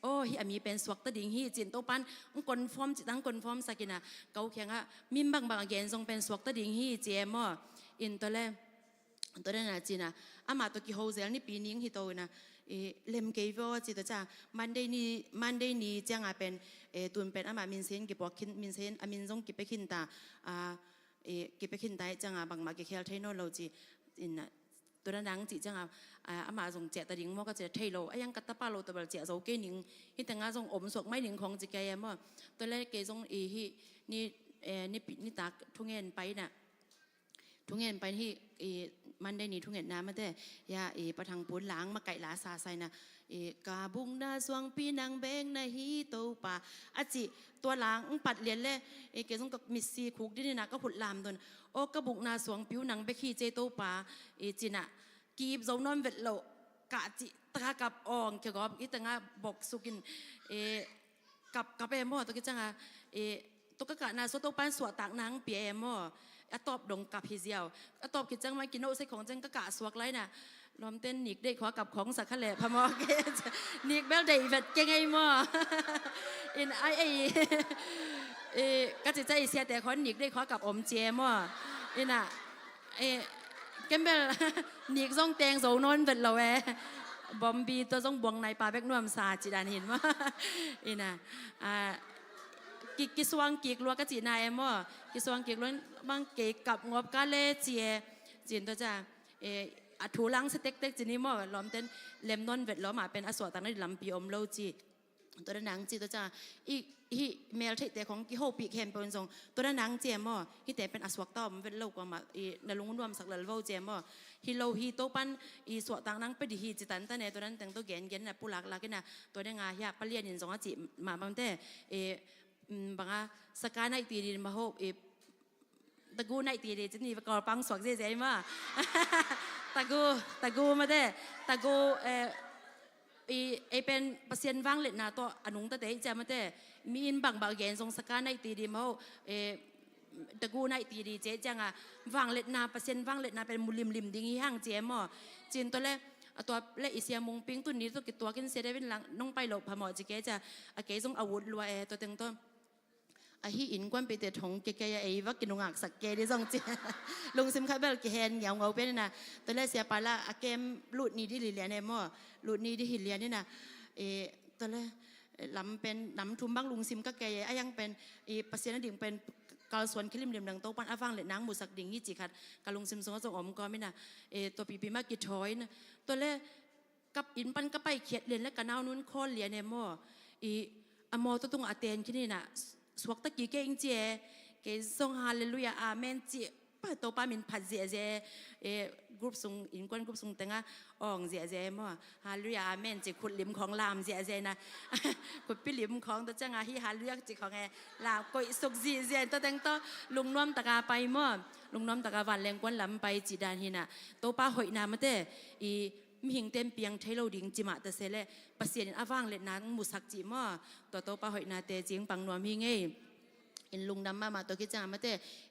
โอ้ฮีอามีเป็นสวกตะดิงฮีจินโตปันกอนฟอมจิตังกอนฟอมสักินะเกาเขียงอะมิมบางเกนทรงเป็นสวกตะดิงฮีเจมออินตัวแรกน่ะจีนะอามาตัวกิโฮเซลนี่ปีนี้ฮิโตนะเล่มเกย์ว่าจิตจ้ามันได้นี่จังเป็นตุนเป็นอามามินเซนกิบอกมินเซนอามินทรงกิไปขินตากิไปขินได้จังบางมาเกเคลเทโนโลจีอินตัวนั้นจีจังอามาส่งเจตดิ่งมั่วก็จะเทโลยังกัตตาปาโลตัวแบบเจตโซเกนิงที่แต่งงานส่งอมสวกไม่หนิงของจิเกยมั่วตัวแรกเกส่งฮีนี่ตาทุ่งเงินไปน่ะทุ่งเงินไปที่มันได้นี่ทุ่งเงินน้ำมาแต่ยาประทังปูนล้างมาไก่ลาซาไซนะกาบุงนาสวงปีนางเบงนาฮีโตป่าอาจิตัวล้างปัดเหรียญเลยเกส่งกับมิสซีคุกที่นี่นะก็ผุดลามตัวโอ้กระบุกนาสวงผิวหนังเบคีเจโตป่าจินะกีบเจ้านอนเวทโลกะจิตะกับอ่องเกี่ยวกับอีตั้งบอกสุกินกับเอมอตัวกิจังตัวกะนาสตัวปันสวดตากนางเปียเอมอตอบดงกับฮิเซียวตอบกิจังมากินโอใส่ของจังกะกะสวกไรน่ะรวมเต้นนิกได้ขอกับของสักขะแหล่พมอเกนิกเบลได้เวทเก่งไอ้มออินก็จะใจเสียแต่คนนิกได้ขอกับอมเจมออิน่ะเกมเบลนิกส่งแตงโซนนเวทเราบอมบีตัวส่งบวงในปลาแบกนวมซาจิดานเห็นว่าอิน่ะกิสวงกิกลัวกะจีนายมอกิสวงกิกล้วนบางเกกับงบกาเลเจียจินตัวจ้าถูลังสเต็กจินี่มอล้อมเต้นเล็มนอนเวทล้อมาเป็นอสวตังในลำปีอมโลจี ตัวหนังจีตัวจ้าอีเมลที่แต่ของกิโฮปีแคมเป็นทรงตัวหนังเจมอที่แต่เป็นอสวกต้อมเป็นโลกว่ามาในลุงรวมสักเลเวลเจมอฮิโลฮีโตปันอีสวกต่างนังไปดีฮีจิตันแต่ในตัวนั้นแต่งตัวเกณฑ์น่ะผู้หลักกันน่ะตัวได้งายาปเลียนยินสองจิมาบางแต่บางสกาในตีดินมาโฮตะกูในตีดินจะนี่ประกอบปังสวกเจ๊มาตะกูมาแต่ตะกูเป็นเปอร์เซ็นต์ว่างเล็ดนาตัวอนุงตะเตะจะมาแต่มีอินบางเย็นทรงสกัดในตีดีมาตะกูในตีดีเจ๊จังว่างเล็ดนาเปอร์เซ็นต์ว่างเล็ดนาเป็นมุลิมดิ้งห้างเจ๊มอจีนตัวแรกตัวเละอิเซียมงปิงตุนนี้ตัวกิตัวกินเสียได้เป็นหลังน้องไปหลบพมอจิเกจะเกจงอาวุธรัวตัวเต็งต้นฮีอินกวนไปเตะถงเกยว่ากินงากสักเกได้ทรงเจ๊ลงซิมคาเบลเกนอย่างเงาเป็นนะตัวแรกเสียไปละเกมลูดนี้ที่ลิเลียนมอลูดนี้ที่ฮิเลียนี่นะตัวแรกลำเป็นลำทุ่มบ้างลุงซิมก็เกยยังเป็นปัสเซียนดิ่งเป็นกาลสวนคิลิมเดียมดังโตปันอาฟังเลนางหมูสักดิ่งยี่จิขัดกาลุงซิมทรงก็ส่งอมก็ไม่นะตัวปีมากิทอยนะตัวแรกกับอินปันก็ไปเขียดเรียนและกันเอานุ่นคอนเลียนมอมอตัวตรงอาเตนที่นี่นะสวกตะกี้เก่งเจเกส่งฮาเลลูยาอาเมนเจป้าโตป้ามินพัดเจกรุ๊ปส่งอินกวนกรุ๊ปส่งแต่งอ่องเจมั่วฮาเลลูยาอาเมนเจขุดลิมของลามเจนะขุดปิลิมของตัวจังฮีฮาเลลูยาเจของลามก็สุกเจตัวแต่งตัวลุงน้อมตะกาไปมั่วลุงน้อมตะกาวันแรงกวนลำไปจีดานฮินะโตป้าหอยนามาเตมีหิงเต็มเปียงใช้เราดิ่งจิมาแต่เสร็จปัสเซียนอาฟังเล็ดนั้นมุสักจิมาตัวโตป้าหอยนาเตจิงปังนวมหิงอินลุงดำมาตัวกิจามาเต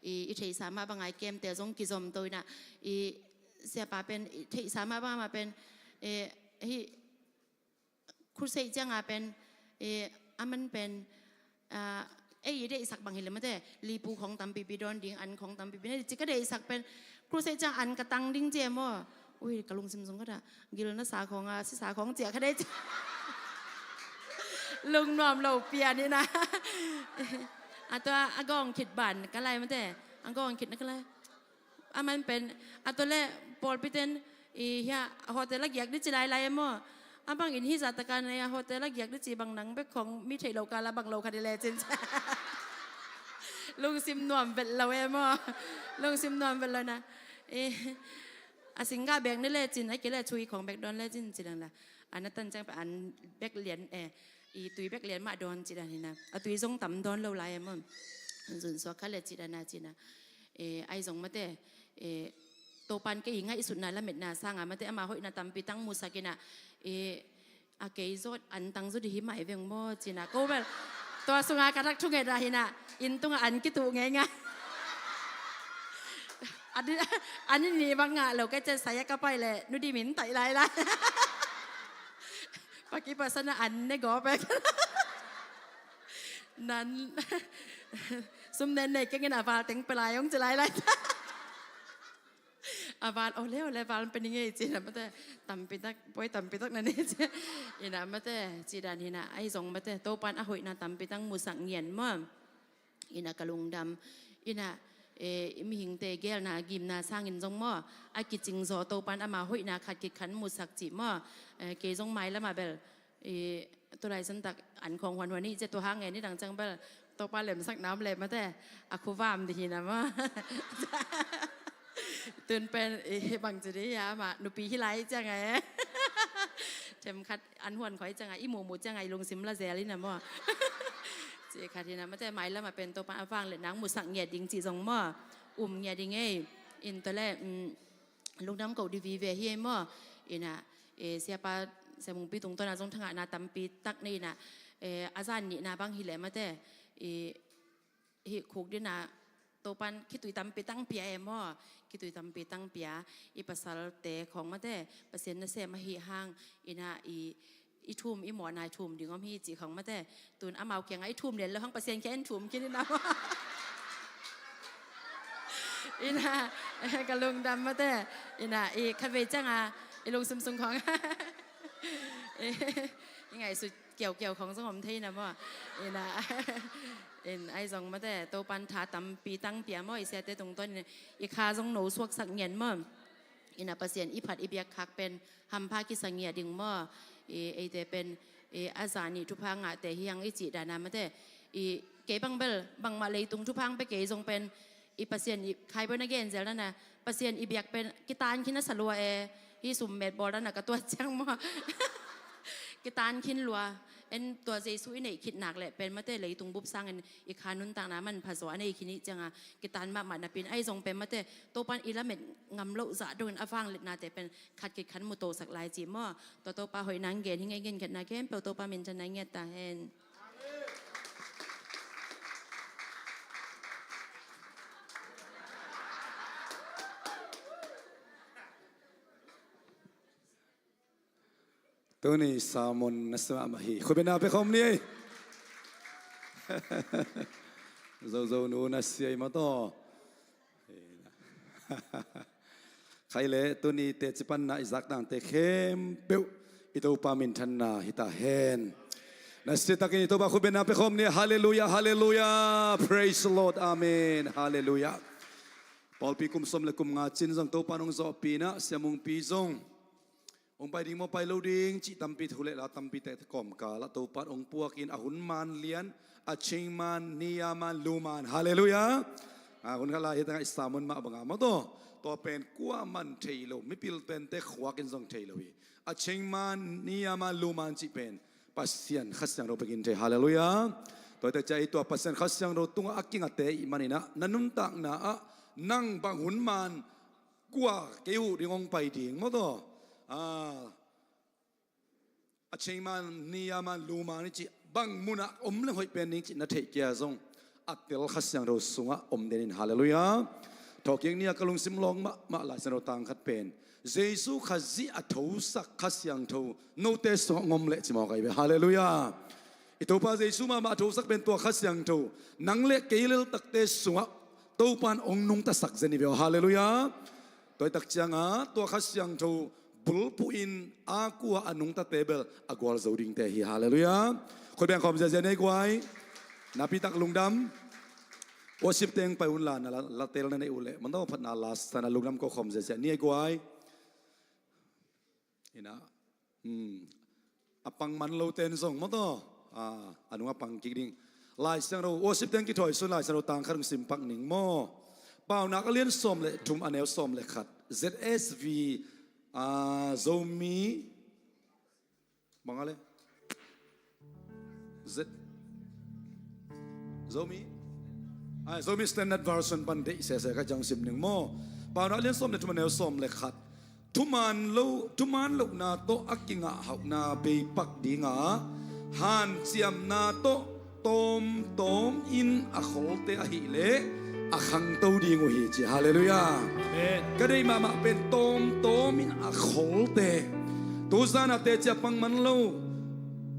อีเทสามาบางไอเกมเตจงกิจมตัวน่ะเสียป้าเป็นเทสามาบ้ามาเป็นครูเซจังเป็นมันเป็นได้สักบางเห็นเลยมาเตลีปูของตำปีปีดอนดิ่งอันของตำปีปีนี่จิก็ได้สักเป็นครูเซจังอันกระตังดิ่งเจมอุ้ยกะลุงซิมซงก็ได้กิลนัสาของศิษาของเจียก็ได้ลุงนอมเราเปียนี่นะตัวอากองขิดบันก็ไรมันแต่อากองขิดนั่นก็ไรมันเป็นตัวแรกปอลพิเตนเฮียโฮเทลลักยักษ์ดิจิไลมั่วบางอินที่จัดการในโฮเทลลักยักษ์ดิจิบางหนังเป็นของมิเทโลกาลบางโลคาเดเลจินลุงซิมนอมเป็นเรามั่วลุงซิมนอมเป็นเรานะสิงกาแบกนี่เลยจินไอ้เกล้ชุยของแบกดอนเลยจินจิดังละอันนั้นตั้งใจไปอันแบกเหรียญอีตุยแบกเหรียญมาดอนจิดันนี่นะตุยส่งต่ำดอนเราไล่มั่งส่วนสวกเขาเลยจิดันนะจินะไอ้ส่งมาเตโตปันก็ยิงให้สุดน่ะละเม็ดน่ะสร้างมาเตมาหอยน่ะตำปีตั้งมุสกินะอาเกยโซดอันตั้งสุดหิมะเวียงโมจินะก็แบบตัวสุงากระทักทุกเงยได้นะอินตุงอันกิตุไงไงอันนี้นี่บางงานเราก็จะใส่กระไปเลยนูดีมินไต่ไรละปากีปัสนาอันในกอไปนั้นซุ่มเนนในก็เงินอาบาเต็งไปลายองจะไรไรอาบาเอาเร็วเลยบาลเป็นยังไงจีน่ะมาแต่ต่ำไปตักป่วยต่ำไปตักนั่นเองจีน่ะมาแต่จีดานี่น่ะไอ้สองมาแต่โตปันอาหุยน่ะต่ำไปตั้งมุสังเงียนมั่งอิน่ะกะลุงดำอิน่ะมีหิงเตเกลนากิมนาสร้างอินจงหม้ออากิจิงโซโตปันอามาหุยนาขัดกิขันมุสักจิหม้อเกจงไม้แล้วมาเบลตัวไรสันตักอันของวันนี้จะตัวห้างไงนี่ดังจังเบลตัวปลาเหลมสักน้ำเหลมมาแต่อาคูวามดีนะมั้งตื่นเป็นบางจุดนี้ยามาหนูปีที่ไรจังไงเต็มคัดอันหวนข่อยจังไงอีหมูจังไงลงซิมละเซลินะมั้งเจ้าค่ะที่นั่นมันจะหมายแล้วมาเป็นตัวปลาฟังเลยนังหมูสังเงียดิงจีจงหม้อเงียดิงอินตัวแรกลูกน้ำเก่าดีวีเวเฮียหม้อน่ะเสียปลาเสียมุงปีตรงตัวน่ะจงทั้งนาตำปีตักนี่น่ะอาจารย์นี่น่ะบางฮิเลมาแต่คุกด้วยน่ะตัวปันคิดตุยตำปีตั้งเปียหม้อคิดตุยตำปีตั้งเปียภาษาเตะของมาแต่เปอร์เซ็นต์น่ะเสียมาฮีห้างน่ะอีทุ่มอีหมอนายทุ่มดึงเอาพี่จีของมาแต่ตูนอาเมาเกียงไอ้ทุ่มเด่นแล้วห้องเปอร์เซ็นต์แค่ทุ่มคิดนี่นะอีน่ะกะลุงดำมาแต่อีน่ะคาเฟ่จังลุงซุ่มของยังไงสุดเกี่ยวของสังคมไทยนะบ่น่ะไอ้สองมาแต่โตปันถาตำปีตั้งเปียม่อเสียแต่ตรงต้นคาทรงหนูสวกสักเงียนม่น่ะเปอร์เซ็นต์ผัดเบียกคักเป็นหำพากิสังเงียดึงม่อแต่เป็น อาจารย์นี่ทุพังอ่ะแต่ยังอีจีดานามาแต่เก๋บังเบลบังมาเลยตรงทุพังไปเก๋ทรงเป็นอีเปอร์เซ็นต์ใครเป็นนักเรียนเจ้านั่นนะเปอร์เซ็นต์อีเบียกเป็นกีตาร์คิดน่าสลัวที่สุ่มเม็ดบอลนั่นน่ะก็ตัวจังมากีตาร์คิดลัวเอ็นตัวเจสุยในคิดหนักแหละเป็นมาแต่เลยตรงบุบสร้างอีกขานุนต่างนะมันผสมในคิดนี้จังอ่ะกีตาร์มาหมันเป็นไอ้ทรงเป็นมาแต่โตปันอีละเม็ดงำโลจะโดนอาฟังเล็ดนาแต่เป็นขัดกิขันมุโตสักลายจีมอตัวโตปาหอยนางเกณฑ์ที่ไงเกณฑ์กันนาเกณฑ์เปโตปาเมนจันนายเงียตาเฮนตัวนี้สามนนัสมามาฮีคุณเป็นอาเปคอมนี่โซนูนัสยัยมาต่อใครเล่ตัวนี้เตจิปันนาอิซักต่างเตเข้มเปียวอิตัวปามินทันนาฮิตาเฮนนัสตักินตัวบาคุณเป็นอาเปคอมนี่ฮาเลลูยาฮาเลลูยา praise the Lord อาเมนฮาเลลูยาพอปีกุมสมเลกุมงาจินจังตัวปานองซอปีนะเสียมุงปีซงองไปดิ้งมาไปโลดิ้งจิตตัมปีทุเลละตัมปีแต่กอมกาละตัวปัดองพวกอินอาหุนมันเลียนอาชิงมันนิยามันลูมันฮาเลลูยาคนข้าลาเหตุการณ์อิสลามมันมาบังอามาตัวเป็นกัวมันเทโลไม่พิลเป็นแต่ขวากินซองเทโลวีอาชิงมันนิยามันลูมันจิเป็นปัสยันขัดยังเราไปกินเทฮาเลลูยาตัวแต่ใจตัวปัสยันขัดยังเราตุงอักกิงอัตเตอิมันนี่นะนันนุนตักนะนั่งบังหุนมันกัวเกี่ยวดิ้งองไปดิ้งมาตัวอาชิงมันนิยามันลูมันนี่จิบังมุนะอมเล่หอยเป็นนี่จินาเทเกียซงอัตเตลขัดยังเราสุงะอมเดนินฮาเลลูยาทอกยังเนี่ยกำลังสิมลองมาหลายสันเราต่างขัดเป็นเยซูขัดซีอัฐูสักขัดยังทูโนเตสงอมเละจิมอกไอเบฮาเลลูยาอิตัวป้าเยซูมาอัฐูสักเป็นตัวขัดยังทูนังเละเกลิลตักเตสุงะตัวปานองนุงตะสักเจนิเบฮาเลลูยาตัวตักจังตัวขัดยังทูบุลปูอินอากัวอนุงตะเตเบลอากวาลโซดิงเตฮีฮาเลลูยาคนแบ่งความเจริญในกวยนาพิตักลุงดำว่าสิบเต็งไปอุ่นลานละเตลนั่นในอุเล่มันต้องพัฒนาลาสตานาลุงดำก็ความเจริญนี่กวยนี่นะอปังมันโลเตนส่งมันต้องอนุอปังกิดิ่งลายเสียงเราว่าสิบเต็งกี่ถอยส่วนลายเสียงเราต่างขันสิมปักหนิงโม่เปล่านักเรียนสมเลยทุ่มอันเอลสมเลยขัด ZSV Zomi bang ale Zomi Zomi standard version pande se ka jang sim ning mo pa na len som le tuman el som le khat tuman lo na to akinga hau na be pak dinga han siam na to tom in a kholte a hi le a khang to ding o hi chi hallelujah amen ka dei mama pen tom in a kholte tu zana te cha pang man lo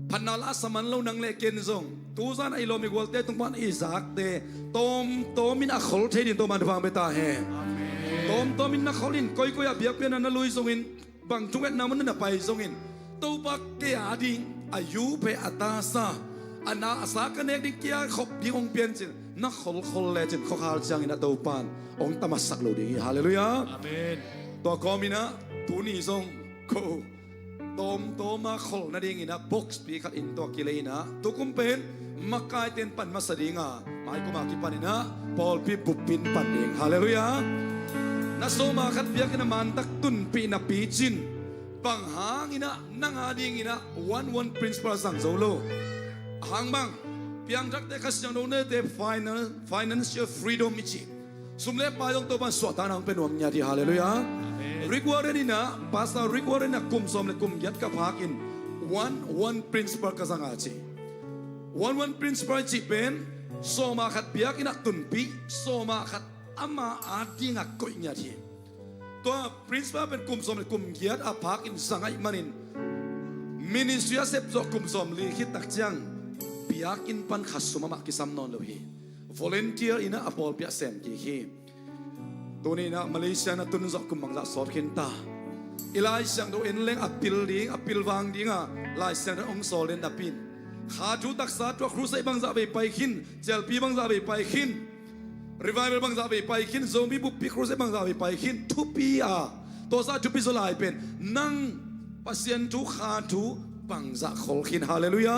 phanala saman lo nang le ken zong tu zana I lo mi gol te tung pan Isaac te tom in a kholte din to man phang beta he amen tom in na kholin koi a biak pen na lui zong in bang tunget na man na pai zong in to pak ke ading ayu pe atasa ana asa ka nek dik kia khop ding ong pian chinนักขลเลยจนเขาขาวจังอินะตัวปานองตามาสักโลดีฮาเลลูยาอาเมนตัวกอมินะตัวนี้ทรงโคตมาขลนั่นเองอินะบ็อกซ์ปีขัดอินตัวกิเลนะตัวกุมเป็นมักกายเต็นปันมาสดิงาไม่กุมากิปันอินะพอลปีบุปผินปันเองฮาเลลูยานัสโซมาขัดเบียกันมันตักตุนปีนับปีจินปังหางอินะนั่งหาดิงอินะone principle สั่งโซโลหางบังยังรักแต่ขัดยังโดนเตะ financial freedom มิจิสุมเล็บไปต้องตัวมันสวดทางนั้นเป็นวงญาติฮาเลลูยาริกวาเรนินะภาษาริกวาเรนะกุมสมเลกุมยัดกับพักิน one principle กษังอาจี one principle จีเป็นโซมาขัดเบียกินักตุนปีโซมาขัดอามาอาดีนักกุยญาติตัว principle เป็นกุมสมเลกุมยัดอาพักินสังไอมันินมินิสทรีเซปโซกุมสมลีคิดตักจังbiakin pan khasuma ma kisam non lo hi volunteer ina apol pia sem ki hi tuni na Malaysia na tun zo kum bangza sot khin ta ilai sang do en leng apil wang dinga lai sang da ong sol len da pin kha thu tak sa to khru sai bangza be pai khin chel pi bangza be pai khin revival bangza be pai khin zombie bu pi khru sai bangza be pai khin thu pi a to sa thu pi so lai pen nang pasien thu kha thu ปังจะขอลขินฮาเลลูยา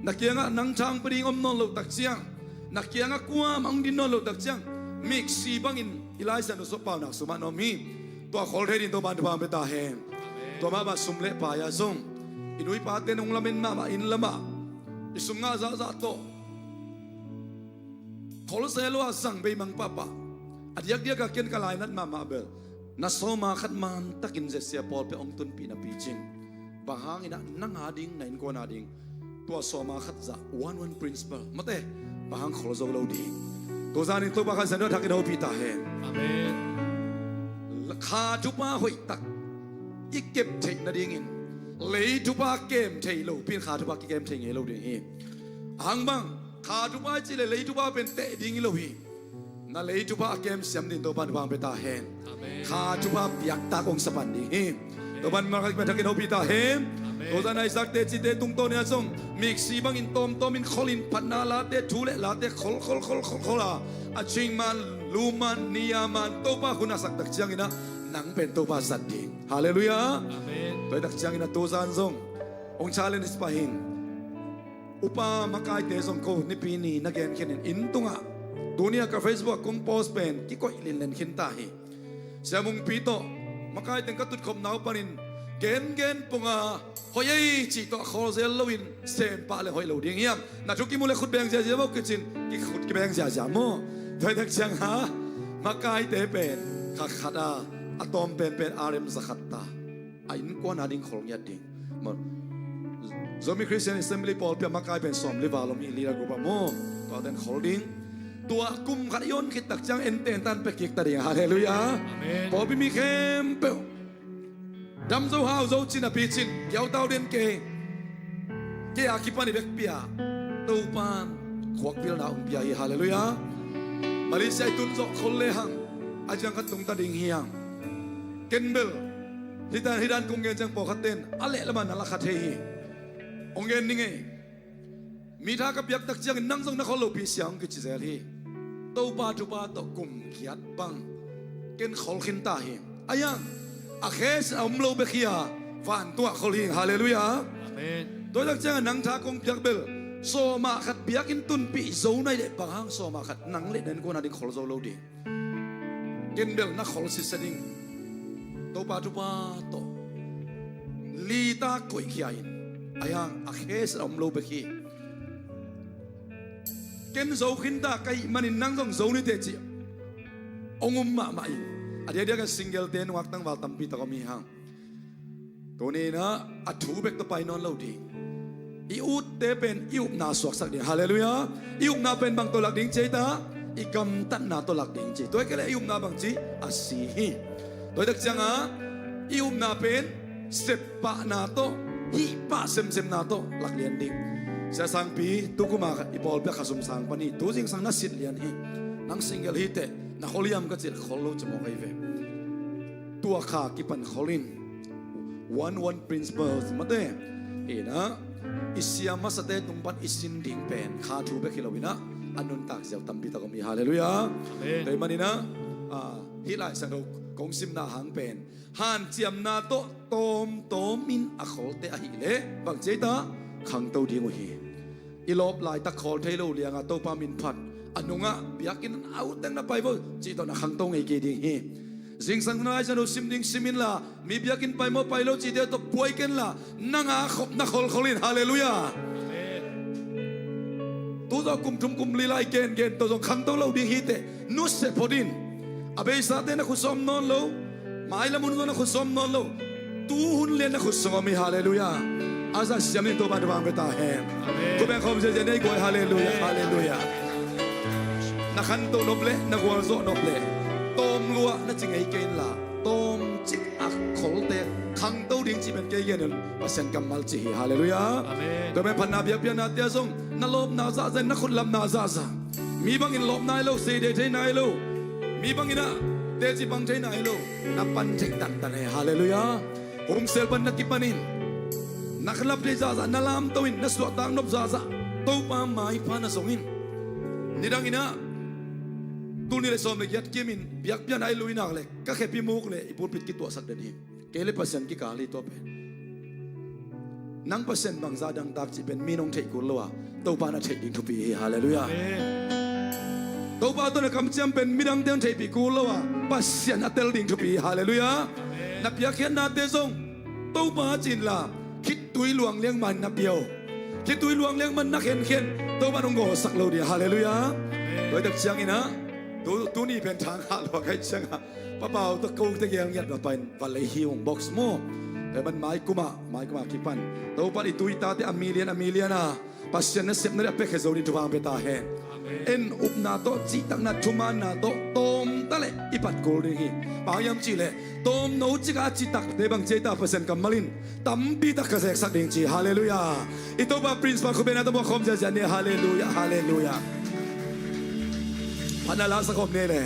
นักเกียงะนังช่างปริงอมนนโลตักเจียงนักเกียงะกัวมังดินนนโลตักเจียงมิกซีบังอินอิไลซันอุสปานักสุมานอมีตัวขอลเทดินตัวบันทบางเปตาเฮมตัวมาบาสุมเลปายาซงอินุยปาเตนงลามินมาอินลมาอิสุงาซาโตขอลเซลวาสังเบมังปะปะอัดยักเดียกเกินกลายนัดมาเบลนัสโซมาขัดมันตักินเสียปอลไปอมตุนปีนาปีจิงบางหางอินะนังหาดิงในอินโกนาดิงตัวโซมาขัดจะ one principle มาเต้บางหางขอลโซโลดีตัวจานิตัวบางขัดเสนอทักกินเอาปีตาเฮอาเมนขาจุปาหอยตักอีกเก็บเทนาดิงินเลยจุปาเกมเทโลปีนขาจุปาเกมเทงเฮโลดิงหังบังขาจุปาจิเลยจุปาเป็นเตดิงโลฮีนั่นเลยจุปาเกมเสียมดินตัวบันบางเปตาเฮขาจุปาอยากตากองสปันดิงตัวบันมาขัดมาทักกินเอาปีตาเฮตัวจานายสักเตจิเตตุงโตเนี่ยส่งมิกซีบังอินตอมอินคอลินพันนาลาเตทูเลลาเตคอลอาชิงมันลูมันนิยามันตัวป้าคุณสักตักจังอินะนังเป็นตัวป้าสัตดิงฮาเลลูยาตัวตักจังอินะตัวจานส่งองชาเลนิสปาหิงอุปามากายเตส่งโคนิปีนีนักเรียนเขียนอินตุงะตัวนี้กับเฟซบุ๊กกุ้งโพสเป็นที่ก็อินเลนขินตาฮีเสียมุงปีโตมากายเต็งกัตุดคมนาวปานินเกนปุงอาหอยจีตัวคอเซลลวินเซมปะเลยหอยเหลวดิ่งเยี่ยมนักจุกิมุเลขุดแบงเสียบอกกินกิขุดแบงเสียโม่โดยทักเชียงหามากายเตเป็นขัดอะตอมเป็นอาร์เอ็มสักตาอินกวนอาดิงของยัดดิ่งมันโซมิคริสเตียนอิสลามลีพอลเปียมากายเป็นสอมลิวาลมีลีลากรุบโม่ตัวเด่นขอดิ่งตัวกุมขัดยนคิดตักจังเอ็นเตนตันเปกิกตาดิ่งฮาเลลูยาพอพี่มีเข้มเปลดำโซฮาวโซจินอปีจินเกี่ยวเต้าเด่นเกอาคิปันอีเบกเปียตัวปานขวักวิลนาอุมเปียฮาเลลูยามาเลเซียตุนโซคนเลหังอาจังขัดตรงตาดิ่งเฮียงเกนเบลฮิดันกงเงินจังปอขัดเต้นอะไรละมันนั่นละขัดเฮีองเงินนี่ไงมีท่ากับยักตักจังนั่งทรงนักขลุ่ยเสียงกิจเซลฮีตัวปาจุปาตกุมขีดบังเกนขอลขินตาเฮีอายังอาเคสเอามโลเบคียฟันตัวขอลิงฮาเลลูยาตัวตักจังนั่งท่ากงยักเบลโซมาขัดเบียกินตุนปีโซในเด็กบางโซมาขัดนั่งเล่นนั่นก็น่าดิ้งขอลโซโลดีเกนเบลนักขอลสิสดิ้งตัวปาจุปาโตลีตาคุยขี้อินอายังอาเคสเอามโลเบคีเกนโซขินตาไกมันนั่งตรงโซนี่เตจิองุมมาไม่อาเดียกันซิงเกิลเตนวักตั้งวัลตัมปีตะก็มีหางตัวนี้นะอัฐูเบกตะไปนอนเล่าดีอิอุดเตเป็นอิอุบนาสวกสักเดียฮาเลลูยาอิอุบนาเป็นบางตัวหลักดิ่งเจตาอิกำตันนาตัวหลักดิ่งเจตัวก็เลยอิอุบนาบางจีอาศีฮีตัวตักจังอ่ะอิอุบนาเป็นเสปปะนาโตฮิปะเซมนาโตหลักเลียนดิ่งเสียสังปีตุกุมาอีบอลเปียขสมสังปนีตัวจริงสังนัสิเลียนฮีนังซิงเกิลฮีเตนักขลิยามก็จะขอรู้จะมองไอ้เวตัวข้ากิปันขลิน one principles มาเต้นะอิสยามาสเตตุมปันอิสินดิ่งเป็นข้าทูเบคิลวินะอันนุนตักเจ้าตัมปีตะก็มีฮาเลลูยาแต่มันนี่นะฮิไลสังเรากงซิมนาหางเป็นฮันเจียมนาโตโตมินอโคเตอหิเลบังเจตาขังโตดีงหีอีลบลายตะคอลเทโลเลียงโตปามินพัดอันนุงะเบียกินเอาแต่งนับไปบ่จีตอนนักขังตรงไอ้เกดิงฮีสิงสังนายจะดูซิมดิ่งซิมินละมีเบียกินไปบ่ไปโลจีเดียวตัวป่วยกันละนังอาขบนักขอลขลินฮาเลลูยาตัวเรากุมทุมกุมลีไลเกนตัวเราขังตัวเราดิ่งฮีเตนุสเซพอดินอาเบยสาเตนักขุสอมนอนโลหมายละมุนก็นักขุสอมนอนโลตูหุนเลียนนักขุสอมมีฮาเลลูยาอาซาซิมินตัวบันบางเบตาเฮมกูเป็นคอมเจเจเนยกวยฮาเลลูยาฮาเลลูยานักขันตัวนบเล่นักวัวโซนบเล่ต้มลัวนักจิงไอเกนละต้มจิกอักขลเตขังตัวดิ่งจีเป็นเกยนนภาษากัมมัลจีฮาเลลูยาตัวเป็นพันนาเบียเปียนาเตียซงนัลลบนาซาเซนนักขุดลำนาซาซามีบางอินลบนายโลเสดเทนายโลมีบางอินะเตจิบังเทนายโลนับปันเทตันตันฮาเลลูยาโฮมเซลปันนักกิปันินนักลับเทซาซานัลามตัวอินนัสวตังนบซาซาตัวปามมาอิปานาซงอินนี่ดังอินะตัวนี้เลยสอนเด็กยัดกิมินเบียกเบียนไอลุยนักเลยก็แค่พิมุกเลยอีปุ่นปิดกิตัวสักเดือนนี้เกลิปัสยันกิกาลีตัวเป็น นังเปอร์เซ็นต์บางซาดังตักจีเป็นมีน้องเทกุลวะตัวปานาเทดิงทุปีฮาเลลูยาตัวปาตัวนักคำจำเป็นมีดังเดินเทปีกุลวะปัสเซียนอัตเตลดิงทุปีฮาเลลูยานับยาเขียนนาเตซงตัวปาจินลาคิดตุยหลวงเลี้ยงมันนับเดียวคิดตุยหลวงเลี้ยงมันนักเข็นตัวปาต้องโง่สักโลเดียฮาเลลูยาโดยตักเชียงอีนะตัวนี้เป็นทางหาหลวงใครเชียงฮะป้าเป่าตะกูตะเกียงยัดมาเป็นปัลเลยฮิวบ็อกซ์โม่แต่มันไม้กุมาคิปันตัวปาดิตุยตาเตอเมเลียนะปัสเซียนนั้นเสียบนั่นแหละเป็กเฮโซนิทุบางเบตาเฮนเอ็นอุปนาโตจีตังนัดชุมานาโตตมตะเลอีปัดโกลดิฮีปางยามจีเลตมโนจิกาจิตักเดบังเจตาเปอร์เซ็นต์กัมมาลินตัมปีตักกระแสสักดิงจีฮาเลลูยาอิโตบาปรินส์มาคุเบนาตบคอมเจเจเนฮาเลลูยาพันนาสักคมเนเลย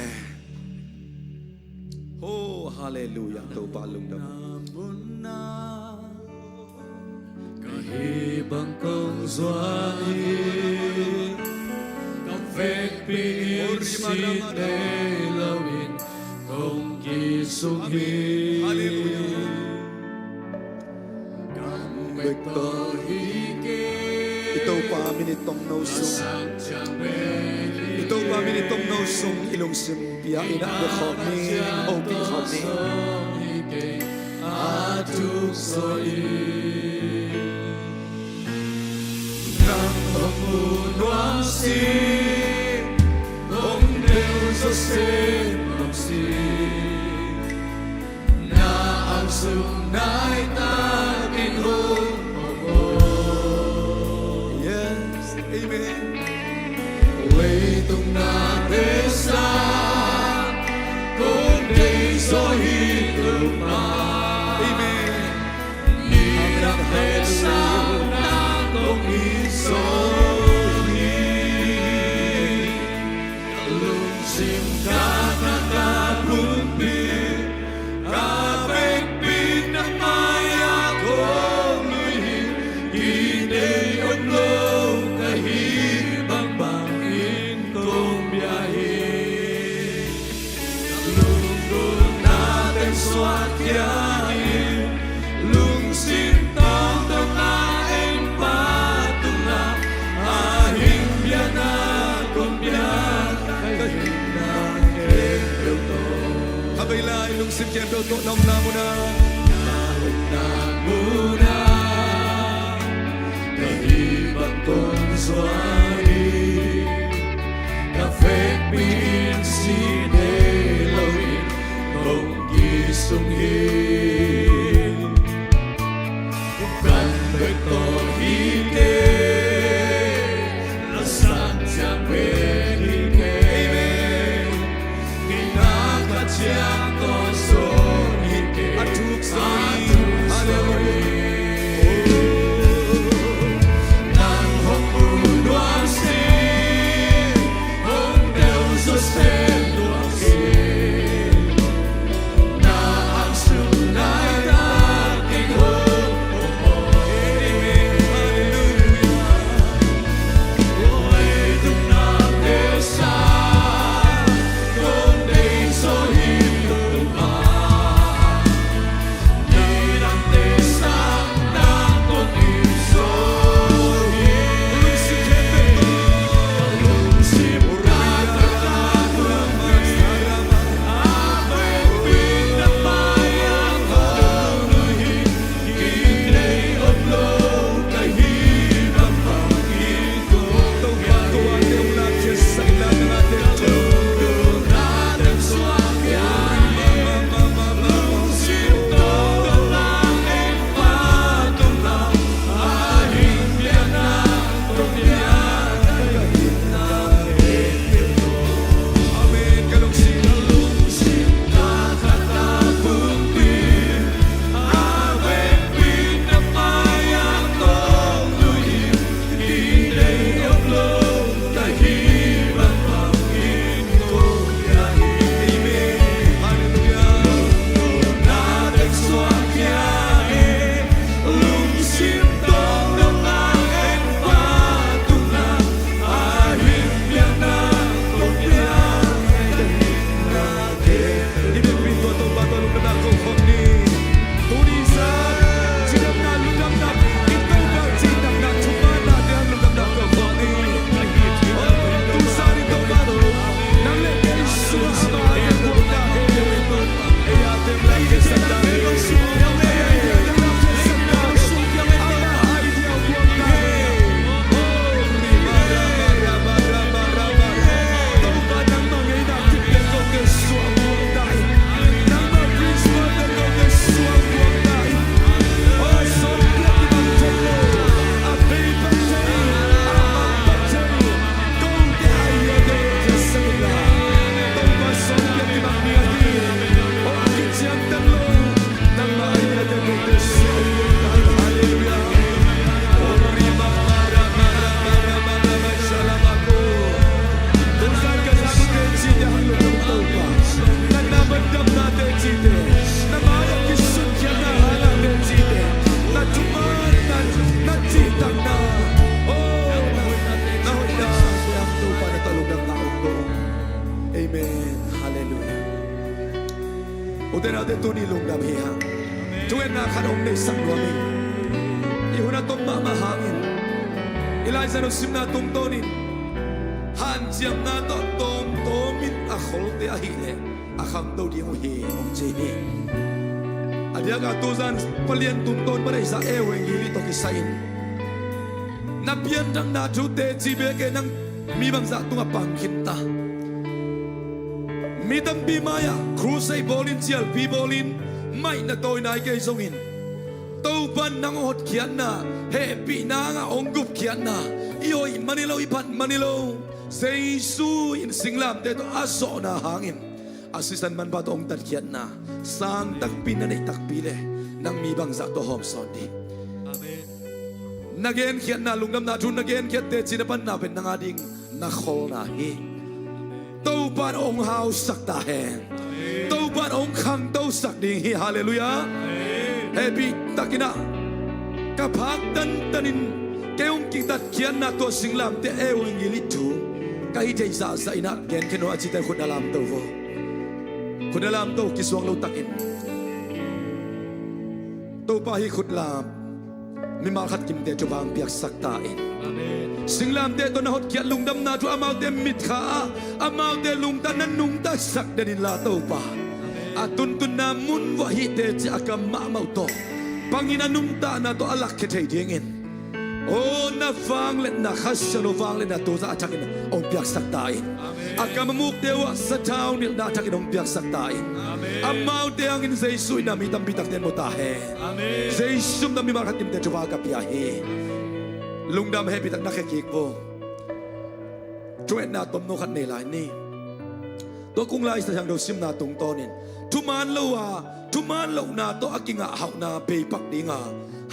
โอ้ฮาเลลูยาตัวบาลุงดำKahibang suai Kafek piir sine lawin Kong kisunghi Kambek tohike Ito pa minitong no sung Ito pa minitong no sung ilong simpia ina bekhob ni opi khob ni Atuk soi Nang pagpunwang si Kung Deus o senong si Na ang sunay takin hong Yes, amen. Way tung na besa Kung Deus o hidup na Amen. Hirap besa na kung isohi Kalungsim ka nakapumpi Kapekpik na maya kong luhin Hinay unlong kahibang bangin kong biyahe Kalungkong natin swatyahin Lungsim tong tungain patunga Ahing biyana kong biyak Kahinang kebelto Kabayla ilong September to nam namuna. Naong na muna Kahibang kong swari Kafek pin sinelawin Kong gisunghin Bukan betohike Lasang siyang benike Kinakatsiyang kosong hike Atuk soi. Nang hongpunwang si Kung Deus o senong si Na ang Amen. Hallelujah. Uten ate tu ni lung dam hi ha. Tuan na khan ong nei sak lo mi. Ihuna tom ma ma hangin. Elijah no sim na tum tonin. Han chiam na to tom tomin a khol te a hi le. A kham to di ho hi ong che hi. Adia ga tu zan palien tum ton ba dei sa e weng hi li to ki sain. Na pian dang na tu te chi be ke nang mi bang za tu pang khin ta. Mi dam bi maya crusade bolin chial bi bolin mai na toy nai ke zongin. Tau ban nang hot khian na he pi na nga ong gup khian na. Ioi manilo ipan manilo. Jesu in singlam te to aso na hangin. Assistant man ba to ong tat khian na. Sang tak pin na nei tak pi le nang mi bang za to hom son di. Nagen khiat na lungnam na thun nagen khiat te chinapan na pen nanga ding na khol na hi to ban ong hau sak ta hen to ban ong khang to sak ding hi hallelujah happy takina ka phak tan tanin keung ki tat khian na to singlam te ewing li tu kai te sa sa ina gen keno achi te khut alam to vo khut alam to kiswang lo takin to pa hi khut lam mi mal khat kim te chu bang piak sak ta in singlam te to na hot kiat lungdam na tu amau te mit kha amau te lung ta nan nung ta sak denin la to pa atun tun na mun wa hi te chi akam ma mau to pangina num ta na to alak ke thei ding in o na fang let na khasalo fang let na to za attack in ong piak sak ta in akam muk te wa sa town ni na attack in ong piak sak ta in amau te ang in Jesu na mi tam bitak ten mo ta he Jesu na mi mal khat kim te chu ba ka pia he lungdam he bitak na ke kik bo chuet na tom no khat nei lai ni to kung lai sa jang do sim na tung tonin thuman lo na to akinga hau na pe pak dinga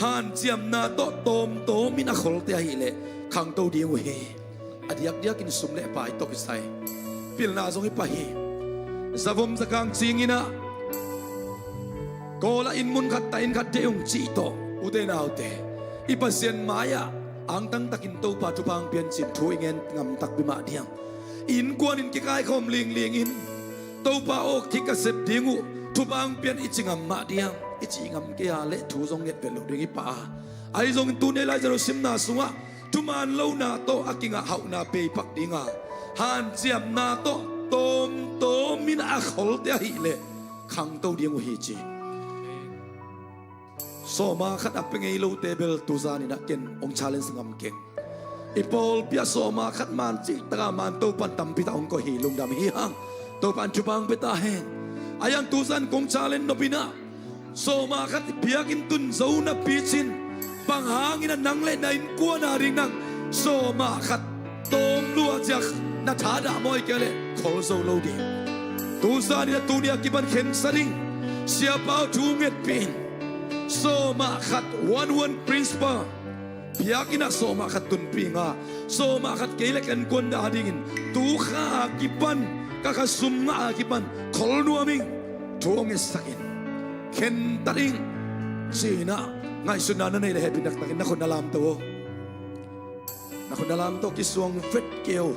han chiam na to tom to min a khol te hi le khang to ding he adiak diak in sum le pai to ki sai pil na zong hi pa hi zavom zakang chingina kola in mun khat ta in khat deung chi to ute na ute ipasien maya ang tang takin to pa chu pang pian chim thu ingen ngam tak bi ma diang in kwan in ki kai khom ling ling in to pa ok ki ka sep dingu thu pang pian ichingam ma diang ichingam ke ya le thu zong net belo ding pa ai zong tu ne lai zaro sim na sunga tu man lo na to akinga hau na pe pak dinga han chiam na to tom to min a khol te hi le khang to ding hi chi so ma khat ap ngei lo table tu za ni na ken ong challenge ngam ken ipol pia so ma khat man chi ta man to pan tam pi ta ong ko hi lung dam hi hang to pan chu bang pe ta hen ayang tu san kong challenge no pina so ma khat piak in tun zo na pi chin bang hang in nang le na in kwa na ring nang so ma khat tom lua jak na tha da moi ke le khol zo lo di tu sa ni tu ni ki ban khen saring sia pau thu nget pin so ma khat one principle piakina so ma khat tun pinga so ma khat ke le kan kon da dingin tu kha ki pan ka kha sum nga ki pan khol nuaming thong es sakin khen taring sina ngai sunana nei le he pinak takin na khon alam to na khon alam to ki suang vet keo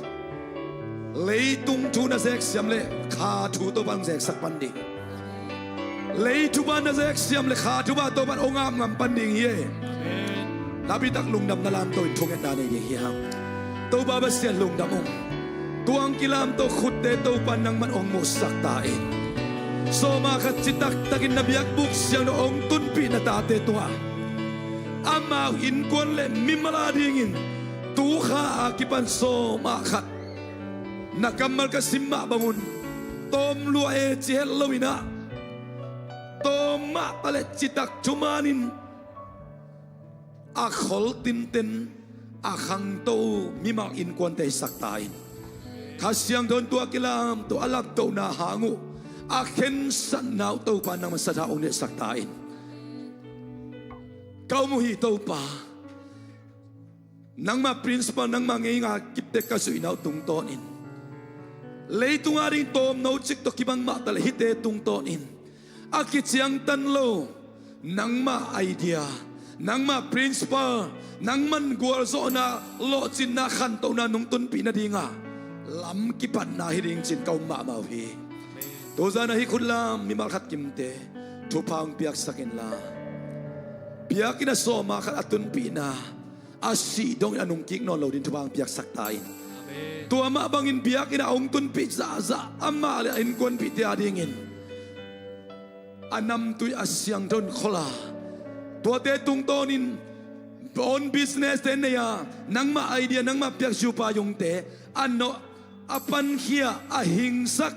leitung thu na zek siam le kha thu to bang zek sak pan di lei thu ban na zek siam le kha thu ba to ban ongam ngam pan ding ye labi tak lungdam na lam to thong en da nei ding hi hang to ba ba sian lungdam ong tuang kilam to khut te to pan nang man ong mo sak ta in so ma khat chitak takin na biak buk siang no ong tun pi na ta te tua amau in kon le mimala ding in tu kha akipan so ma khat nakamal ka simma bangun tom lua e chel lowina tom ma tale chitak chumanin a khol tin ten a khang to mimak in kon te saktain khasyang don tua kilam to alap to na hangu a khen san nau to pa nang masada ong ne saktain kau mu hi to pa nang ma principal nang ma ngei nga kipte ka su inau tung ton in leitung aring tom no chik to kibang ma tal hite tung ton in akichiang tan lo nang ma idea nang ma principal nang man gwal zo na lo chin na khan to na nung tun pi na dinga ลำกิปันนาฮิริงจินเกามามาวีตัวจานะฮิคุณลามมีมาขัดกิมเตทุพังเปียกสักินลาเปียกินาโซมาขัดอัตุนปีนาอาศีดงอนุงกิกนอนโลดินทุพังเปียกสักตายตัวมาบังอินเปียกินาองตุนปีจ้าจ้าอามาเลยอินกวนปีเตียดิ่งอินอันนำตุยอาเซียงดนขลาตัวเตตุงโตนินบอนบิสเนสเตนเนี่ยนังมาไอเดียนังมาเปียกชูปายงเตอันโนอปันเขียอหิงสัก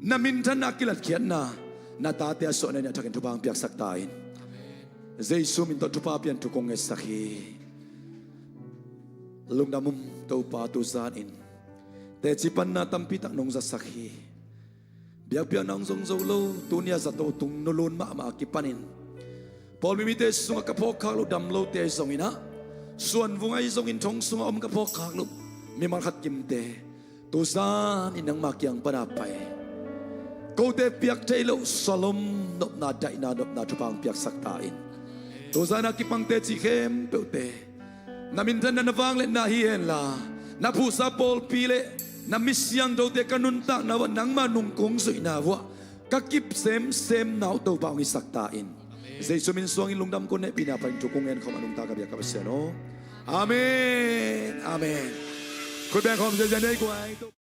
นามินทันนักกิลัดเขียนนาตาเตียสโนเนี่ยทักกันทุบางเปียกสักตายเจสุมินต้นทุบาเปียนทุกงเอสักฮีลุงดามุมตัวปาตุซานอินแต่จิปันนาตัมปิตักนงจัสักฮีเบียกเบียนนางทรงโซโลตัวเนี่ยจะโตตุงนลุนมากิปันินพอมีเตสุงกับพวกข้าลุดำโลเตสงอินะส่วนวงไอทรงอินทงสุงอมกับพวกข้าลุมีมันขัดกิมเตตุซานอินังมาเกียงปนาไปกูเตเปียกเทโลสลมนบนาใจนานบนาทุบังเปียกสักตาอินตุซานากิปังเตจิเข้มเปเตนามินทันนาฟังเลนาฮีเอ็นลานาผู้ซาโปลปีเลนามิสยังโดเตกันุนตักนาวันนังมานุงคงสุยนาวะกักิบเซมนาวตัวบังอิสักตาอินเจสุมินสวงอินลุงดำคนเนปีนาปันจุกงเงินเขามานุงตากับเบียกับเสโนอาเมนอาเมนคุณแบงค์ของเจเจเนกวย